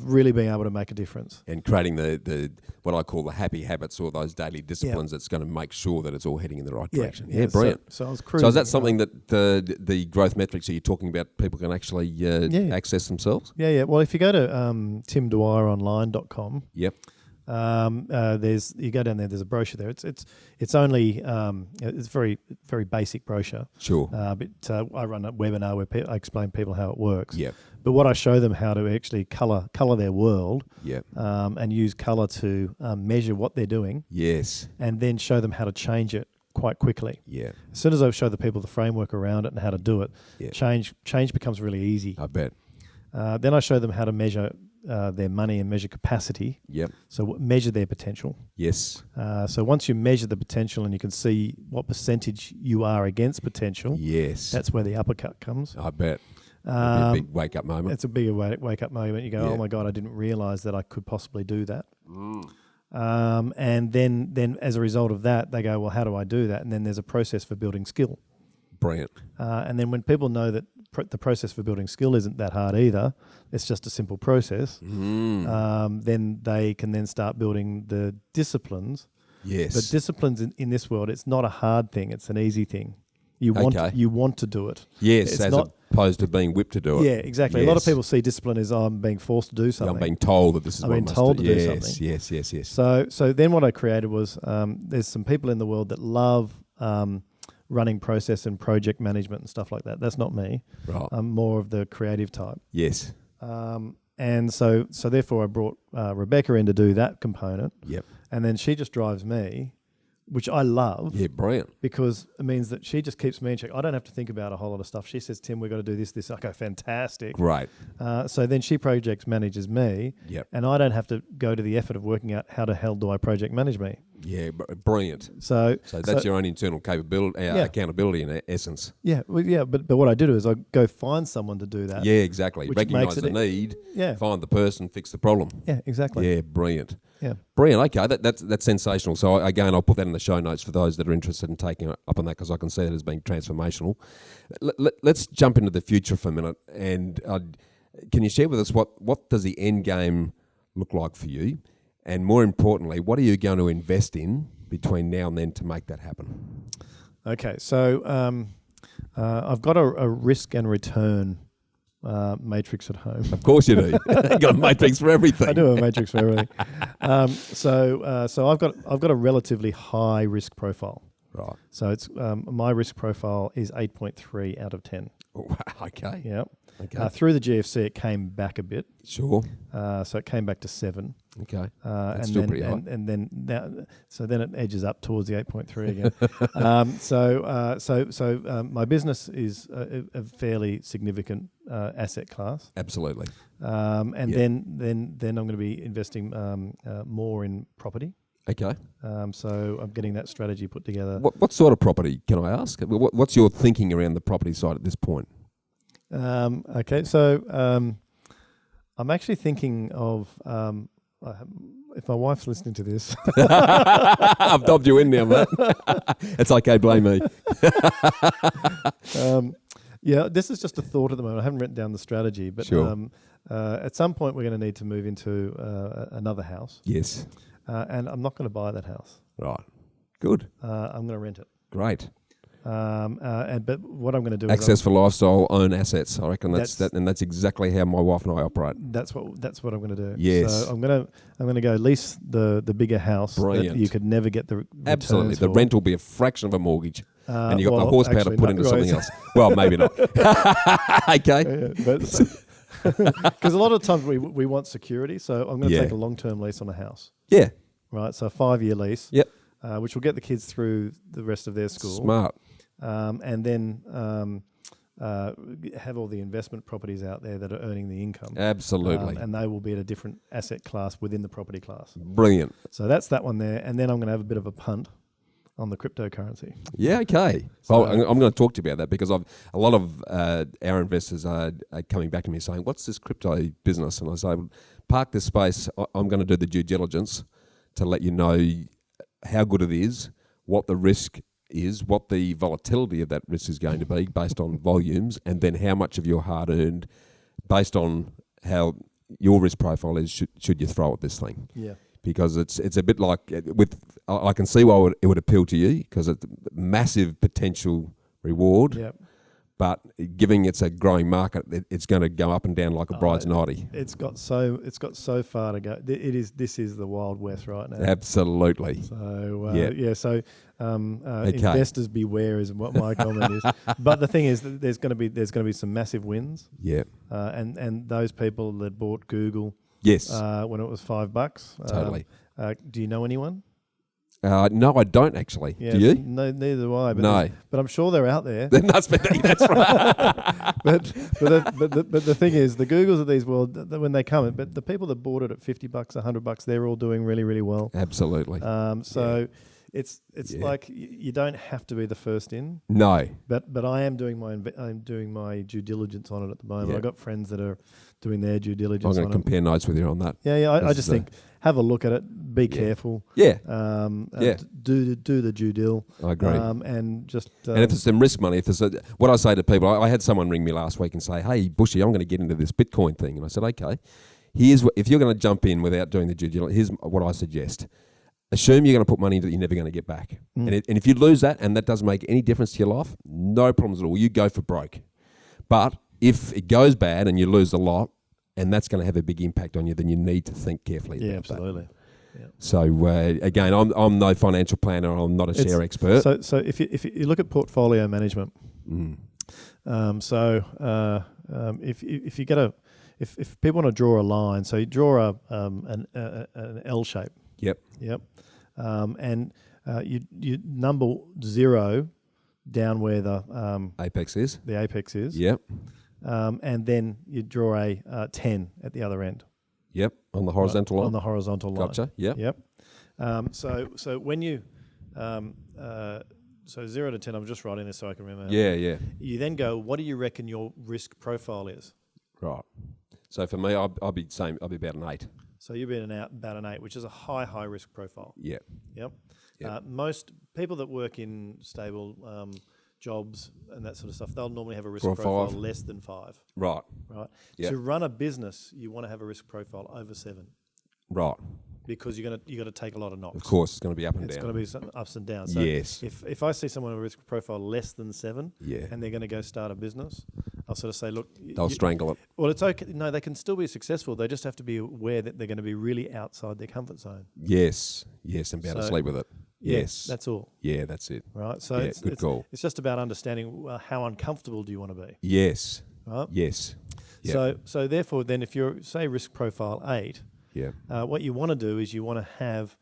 really being able to make a difference
and creating the what I call the happy habits or those daily disciplines that's going to make sure that it's all heading in the right direction. Yeah, brilliant.
So I was cruising.
So is that something that the growth metrics that you're talking about people can actually access themselves?
Yeah. Well, if you go to timdwyeronline.com.
Yep.
There's you go down there. There's a brochure there. It's only it's very very basic brochure.
Sure.
But I run a webinar where I explain people how it works.
Yeah.
But what I show them how to actually color their world.
Yeah.
And use color to measure what they're doing.
Yes.
And then show them how to change it quite quickly.
Yeah.
As soon as I show the people the framework around it and how to do it, change becomes really easy.
I bet.
Then I show them how to measure their money and measure capacity.
Yep.
So measure their potential.
Yes.
So once you measure the potential and you can see what percentage you are against potential,
yes,
that's where the uppercut comes.
I bet. A big wake up moment.
It's a bigger wake up moment. You go, oh my God, I didn't realize that I could possibly do that. And then as a result of that, they go, well, how do I do that? And then there's a process for building skill.
Brilliant.
And then when people know that the process for building skill isn't that hard either, it's just a simple process, then they can then start building the disciplines.
Yes.
But disciplines in this world, it's not a hard thing, it's an easy thing. You want to do it.
Yes,
it's
as
not,
opposed to being whipped to do it.
Yeah, exactly. Yes. A lot of people see discipline as I'm being forced to do something.
I'm being told that this is what I must do.
I'm being told to do something.
Yes.
So then what I created was there's some people in the world that love running process and project management and stuff like that. That's not me.
Right.
I'm more of the creative type.
Yes.
And so therefore I brought Rebecca in to do that component.
Yep.
And then she just drives me, which I love.
Yeah, brilliant.
Because it means that she just keeps me in check. I don't have to think about a whole lot of stuff. She says, Tim, we've got to do this. I go, fantastic.
Great.
So then she project manages me.
Yep.
And I don't have to go to the effort of working out how the hell do I project manage me.
Yeah, brilliant.
So
that's your own internal capability, accountability in essence.
Yeah, but what I do is I go find someone to do that.
Yeah, exactly. Recognise the need, find the person, fix the problem.
Yeah, exactly.
Yeah, brilliant.
Yeah.
Brilliant. Okay, that's sensational. So again, I'll put that in the show notes for those that are interested in taking up on that, because I can see it as being transformational. Let's jump into the future for a minute, and can you share with us what does the end game look like for you? And more importantly, what are you going to invest in between now and then to make that happen?
Okay, so I've got a risk and return matrix at home.
Of course you do. You've got a matrix for everything.
I do have a matrix for everything. So I've got a relatively high risk profile.
Right.
So it's my risk profile is 8.3 out of 10.
Oh, okay.
Yeah.
Okay.
Through the GFC, it came back a bit.
Sure.
So it came back to 7.
Okay. That's still pretty high.
And then now, so then it edges up towards the 8.3 again. So my business is a fairly significant asset class.
Absolutely.
Then I'm going to be investing more in property.
Okay.
So I'm getting that strategy put together.
What sort of property, can I ask? What's your thinking around the property side at this point?
Okay, so I'm actually thinking of if my wife's listening to this,
I've dobbed you in now, mate. It's okay, blame me.
yeah, this is just a thought at the moment. I haven't written down the strategy, but
Sure.
at some point we're going to need to move into another house.
Yes.
And I'm not going to buy that house.
Right. Good.
I'm going to rent it.
Great.
But what I'm going to do
Access
is
for lifestyle, own assets. I reckon that's exactly how my wife and I operate.
that's what I'm going to do.
Yes.
So I'm going to go lease the bigger house.
Brilliant.
That you could never get the
Absolutely. The
for.
rent will be a fraction of a mortgage. And you got
well,
the horsepower
actually,
to put
no,
into
right.
something else. Well, maybe not. Okay.
Because a lot of times we want security, so I'm going to
Yeah.
take a long-term lease on a house,
Yeah.
right? So a 5-year lease,
Yep.
which will get the kids through the rest of their school.
Smart.
And then have all the investment properties out there that are earning the income.
Absolutely.
And they will be at a different asset class within the property class.
Brilliant.
So that's that one there. And then I'm going to have a bit of a punt on the cryptocurrency.
Yeah, okay.
So-
I'm going to talk to you about that because a lot of our investors are coming back to me saying, what's this crypto business? And I say, well, park this space. I'm going to do the due diligence to let you know how good it is, what the risk is, what the volatility of that risk is going to be based on volumes, and then how much of your hard-earned, based on how your risk profile is, should you throw at this thing.
Yeah.
Because it's a bit like I can see why it would appeal to you because it's massive potential reward,
Yeah.
but given it's a growing market, it's going to go up and down like a bride's nightie.
It's got so far to go. This is the Wild West right now.
Absolutely.
So
Yeah.
So
Okay.
investors beware is what my comment is. But the thing is, that there's going to be some massive wins.
Yeah.
And those people that bought Google,
Yes.
when it was $5,
Totally.
Do you know anyone?
No, I don't actually.
Yeah,
Do you?
No, neither do I. But
No.
but I'm sure they're out there.
There must be. That's right.
but the thing is, the Googles of these world, when they come, but the people that bought it at $50, $100, they're all doing really, really well.
Absolutely.
So it's
Yeah.
like you don't have to be the first in.
No.
But I am doing my due diligence on it at the moment.
Yeah.
I've got friends that are doing their due
I'm
diligence
going
on
to
it.
compare notes with you on that.
Yeah. I
This
just
is
think have a look at it. Be careful.
Yeah.
Yeah. Do the due deal.
I agree.
And just
and if there's some risk money, if there's what I say to people, I had someone ring me last week and say, "Hey, Bushy, I'm going to get into this Bitcoin thing," and I said, "Okay, if you're going to jump in without doing the due diligence, here's what I suggest: assume you're going to put money that you're never going to get back, and if you lose that and that doesn't make any difference to your life, no problems at all. You go for broke. But if it goes bad and you lose a lot, and that's going to have a big impact on you, then you need to think carefully about
absolutely.
that."
Yeah.
So again, I'm no financial planner. I'm not a share expert.
So if you look at portfolio management, if you get if people want to draw a line, so you draw an L shape.
Yep.
And you number 0 down where the
Apex is.
the apex is.
Yep.
And then you draw a 10 at the other end.
Yep. On the horizontal line.
On the horizontal line.
Gotcha. Yep.
Yep. So when you so 0 to 10, I'm just writing this so I can remember.
Yeah.
You then go, what do you reckon your risk profile is?
Right. So for me, I'll be about an 8.
So you'll be about an 8, which is a high risk profile.
Yep.
Yep.
Yep.
Most people that work in stable jobs and that sort of stuff, they'll normally have a risk
4 or
profile
5.
less than 5.
Right.
Right.
Yep.
To run a business, you want to have a risk profile over 7
Right.
because you got to take a lot of knocks.
Of course, it's going to be up and
It's
down.
going to be some ups and downs. So
Yes.
If I see someone with a risk profile less than 7,
Yeah.
and they're going to go start a business, I'll sort of say, look,
They'll strangle it.
well, it's okay. No, they can still be successful. They just have to be aware that they're going to be really outside their comfort zone.
Yes. And be able to
So-
sleep with it.
Yeah,
Yes.
that's all.
Yeah, that's it.
Right. So
Yeah, good call.
it's just about understanding how uncomfortable do you want to be.
Yes.
Right.
Yes. Yep.
So therefore, then if you're say risk profile 8,
Yeah.
what you want to do is you want to have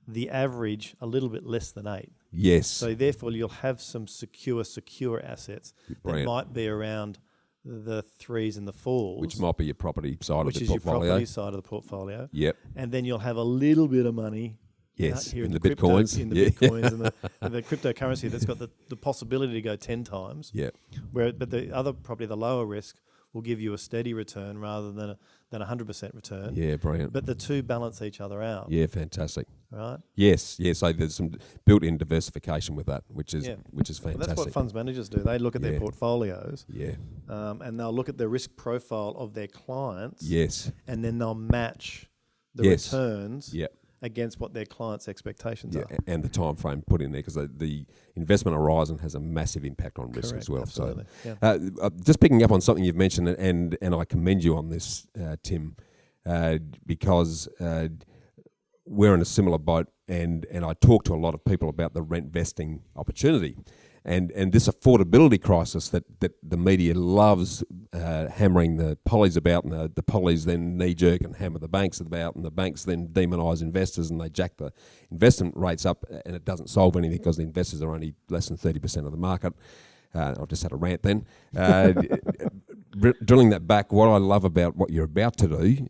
the average a little bit less than 8.
Yes.
So therefore, you'll have some secure assets that
Brilliant.
might be around the 3s and the 4s,
Which might be your property side
which
of the
is your
portfolio.
property side of the portfolio.
Yep.
And then you'll have a little bit of money.
Yes.
Here
In the
crypto-
bitcoins.
in the
Yeah.
bitcoins and the cryptocurrency that's got the possibility to go 10 times.
Yeah.
But the other, probably the lower risk, will give you a steady return rather than a 100% return.
Yeah, brilliant.
But the two balance each other out.
Yeah, fantastic.
Right?
Yes. So there's some built-in diversification with that, which is fantastic.
Well, that's what funds managers do. They look at their portfolios.
Yeah.
And they'll look at the risk profile of their clients.
Yes.
And then they'll match the returns against what their clients' expectations are.
And the time frame put in there, because the investment horizon has a massive impact on risk as well.
Absolutely.
So, just picking up on something you've mentioned, and I commend you on this, Tim, because we're in a similar boat, and I talk to a lot of people about the rent vesting opportunity. And this affordability crisis that the media loves hammering the pollies about, and the pollies then knee-jerk and hammer the banks about, and the banks then demonise investors and they jack the investment rates up, and it doesn't solve anything because the investors are only less than 30% of the market. I've just had a rant then. Drilling that back, what I love about what you're about to do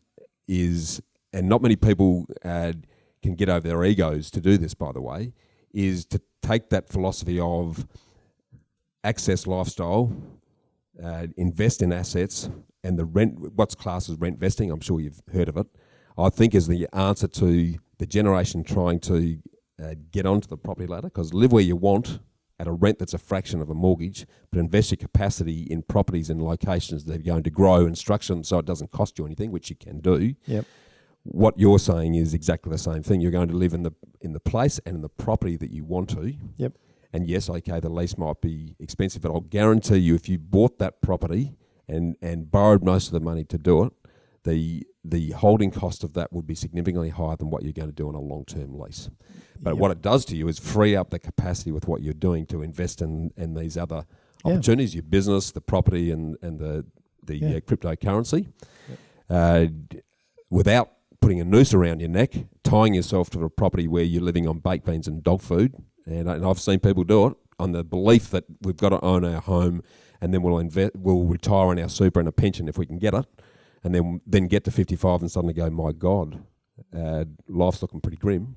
is, and not many people can get over their egos to do this, by the way, is to take that philosophy of access lifestyle, invest in assets, and the rent, what's classed as rent vesting, I'm sure you've heard of it, I think is the answer to the generation trying to get onto the property ladder, because live where you want at a rent that's a fraction of a mortgage, but invest your capacity in properties and locations that are going to grow and structure them so it doesn't cost you anything, which you can do.
Yep.
What you're saying is exactly the same thing. You're going to live in the place and in the property that you want to.
Yep.
And yes, okay, the lease might be expensive, but I'll guarantee you, if you bought that property and borrowed most of the money to do it, the holding cost of that would be significantly higher than what you're going to do on a long-term lease. But what it does to you is free up the capacity with what you're doing to invest in these other opportunities, your business, the property, and the cryptocurrency, without putting a noose around your neck, tying yourself to a property where you're living on baked beans and dog food. And I've seen people do it on the belief that we've got to own our home, and then we'll retire on our super and a pension if we can get it, and then get to 55 and suddenly go, my God, life's looking pretty grim.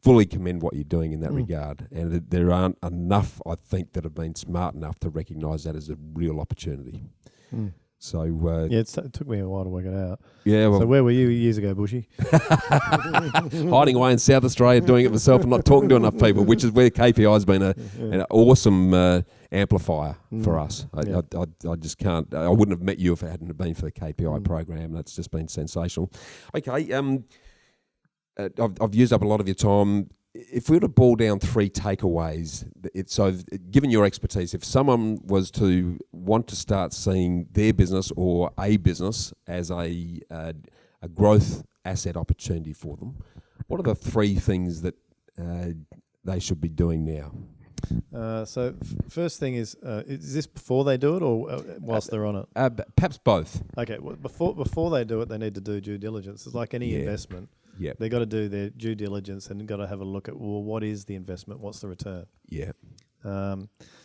Fully commend what you're doing in that regard, and there aren't enough, I think, that have been smart enough to recognise that as a real opportunity. So
it took me a while to work it out.
Yeah. Well,
so where were you years ago, Bushy?
Hiding away in South Australia, doing it myself, and not talking to enough people, which is where KPI has been an awesome amplifier for us. I just can't. I wouldn't have met you if it hadn't been for the KPI program. That's just been sensational. Okay. I've used up a lot of your time. If we were to boil down 3 takeaways, given your expertise, if someone was to want to start seeing their business or a business as a growth asset opportunity for them, what are the 3 things that they should be doing now?
First thing is this before they do it or whilst they're on it?
Perhaps both.
Okay, well, before they do it, they need to do due diligence. It's like any investment.
Yeah,
they got to do their due diligence and got to have a look at, well, what is the investment? What's the return?
Yeah.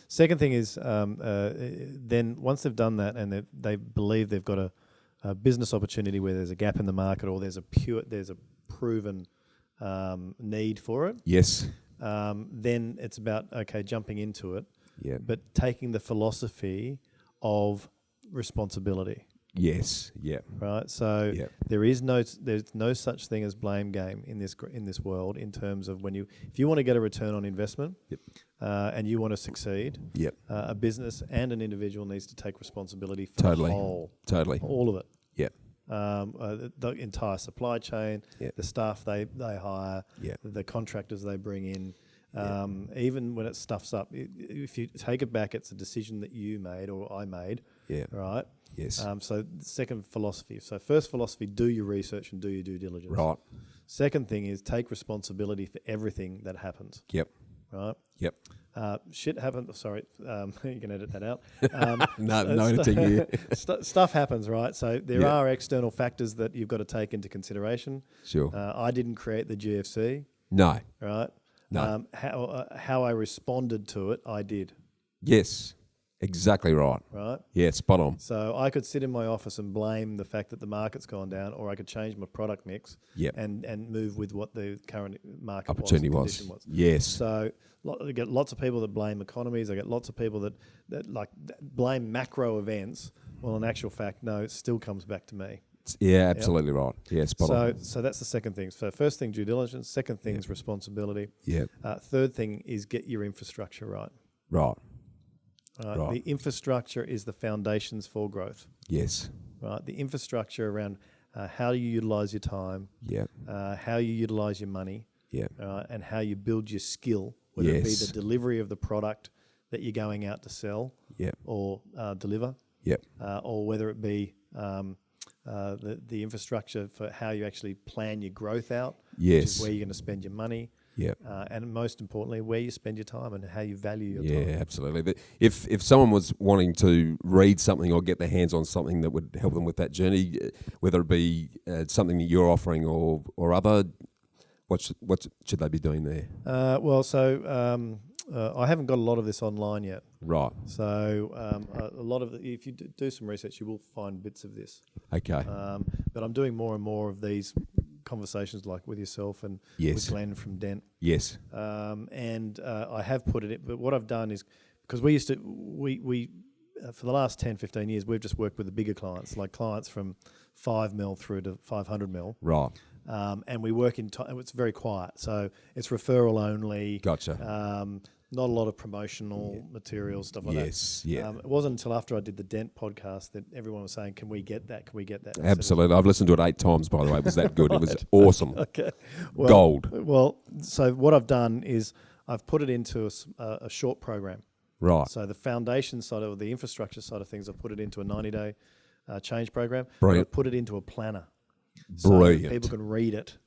Second thing is then once they've done that and they believe they've got a business opportunity where there's a gap in the market or there's a proven need for it.
Yes.
Then it's about jumping into it.
Yeah.
But taking the philosophy of responsibility.
Yes. Yeah.
Right. So there's no such thing as blame game in this world in terms of if you want to get a return on investment, and you want to succeed, a business and an individual needs to take responsibility for the whole, all of it.
Yeah.
The entire supply chain, the staff they hire, the contractors they bring in. Even when it stuffs up, if you take it back, it's a decision that you made or I made. Yeah. Right.
Yes.
So second philosophy. So first philosophy, do your research and do your due diligence.
Right.
Second thing is take responsibility for everything that happens.
Yep.
Right.
Yep.
Shit happens. Sorry, you can edit that out.
No editing here.
Stuff happens, right? So there are external factors that you've got to take into consideration.
Sure.
I didn't create the GFC.
No.
Right.
No.
How I responded to it, I did.
Yes. Exactly right.
right?
Yeah, spot on.
So I could sit in my office and blame the fact that the market's gone down, or I could change my product mix and move with what the current market
Opportunity
condition
was. Yes.
So I get lots of people that blame economies. I get lots of people that blame macro events. Well, in actual fact, no, it still comes back to me.
Yeah, absolutely right. Yeah, spot on.
So that's the second thing. So first thing, due diligence. Second thing is responsibility.
Yeah.
Third thing is get your infrastructure right.
Right.
Right. The infrastructure is the foundations for growth.
Yes.
Right. The infrastructure around how you utilize your time.
Yeah.
How you utilize your money.
Yeah.
And how you build your skill, whether it be the delivery of the product that you're going out to sell.
Yeah.
Or deliver.
Yeah.
Or whether it be the infrastructure for how you actually plan your growth out.
Yes.
Which is where you're going to spend your money.
Yeah.
And most importantly, where you spend your time and how you value your time.
Yeah, absolutely. If someone was wanting to read something or get their hands on something that would help them with that journey, whether it be something that you're offering or other, what should they be doing there?
I haven't got a lot of this online yet.
Right.
So a lot of if you do some research, you will find bits of this.
Okay.
But I'm doing more and more of these conversations like with yourself and with Glenn from Dent.
Yes.
And I have put it in, but what I've done is, because we for the last 10, 15 years, we've just worked with the bigger clients, like clients from 5 mil through to 500 mil.
Right.
And we work it's very quiet. So it's referral only.
Gotcha.
Not a lot of promotional material, stuff like that.
Yes, yeah.
It wasn't until after I did the Dent podcast that everyone was saying, can we get that? Can we get that?
Absolutely. I've listened to it 8 times, by the way. It was that good. It was awesome.
Okay.
Gold.
Well, so what I've done is I've put it into a short program.
Right.
So the foundation side of the infrastructure side of things, I've put it into a 90-day change program.
Brilliant.
I've put it into a planner.
Brilliant.
So people can read it.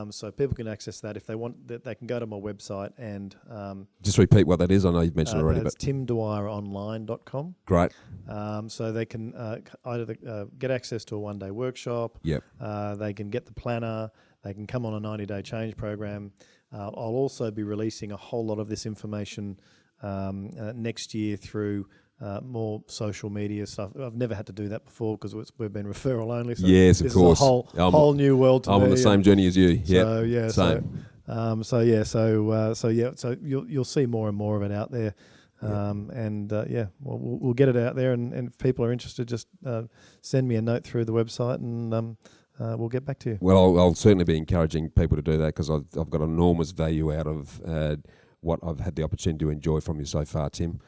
So people can access that if they want. They can go to my website and
just repeat what that is. I know you've mentioned already,
it's timdwyeronline.com.
Great.
So they can either get access to a one-day workshop.
Yep.
They can get the planner. They can come on a 90-day change program. I'll also be releasing a whole lot of this information next year through more social media stuff. I've never had to do that before because we've been referral only. So
yes, of course.
Is a whole new world to me.
I'm on the same journey as you.
Yeah.
Same.
So you'll see more and more of it out there. We'll get it out there, and if people are interested, just send me a note through the website, and we'll get back to you.
Well, I'll certainly be encouraging people to do that because I've got enormous value out of what I've had the opportunity to enjoy from you so far, Tim.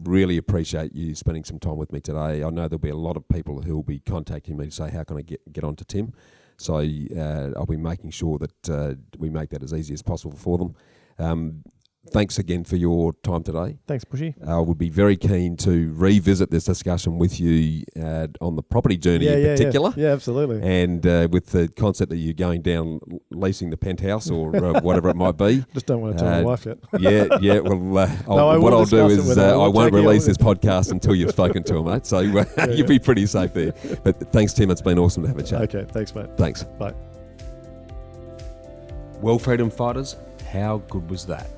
Really appreciate you spending some time with me today. I know there'll be a lot of people who will be contacting me to say, how can I get on to Tim? So I'll be making sure that we make that as easy as possible for them. Thanks again for your time today.
Thanks, Bushy.
I would be very keen to revisit this discussion with you on the property journey in particular.
Yeah, absolutely.
And with the concept that you're going down leasing the penthouse or whatever it might be.
Just don't want to tell my wife yet.
What I'll do is I won't release this podcast until you've spoken to her, mate. So you'll be pretty safe there. But thanks, Tim. It's been awesome to have a chat.
Okay, thanks, mate.
Thanks.
Bye.
Well, freedom fighters, how good was that?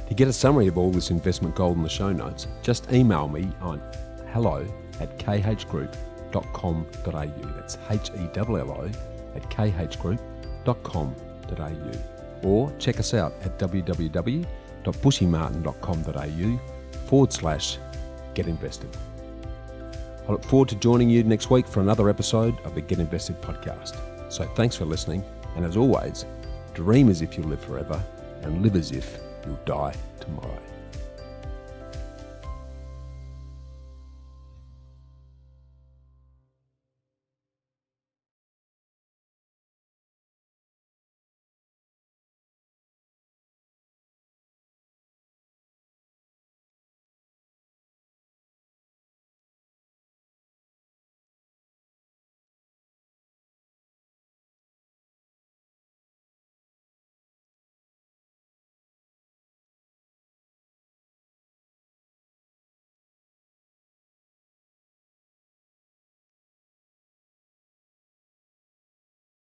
To get a summary of all this investment gold in the show notes, just email me on hello@khgroup.com.au. That's HELLO@khgroup.com.au. Or check us out at www.bushymartin.com.au/get-invested. I look forward to joining you next week for another episode of the Get Invested podcast. So thanks for listening, and as always, dream as if you'll live forever and live as if you'll die tomorrow.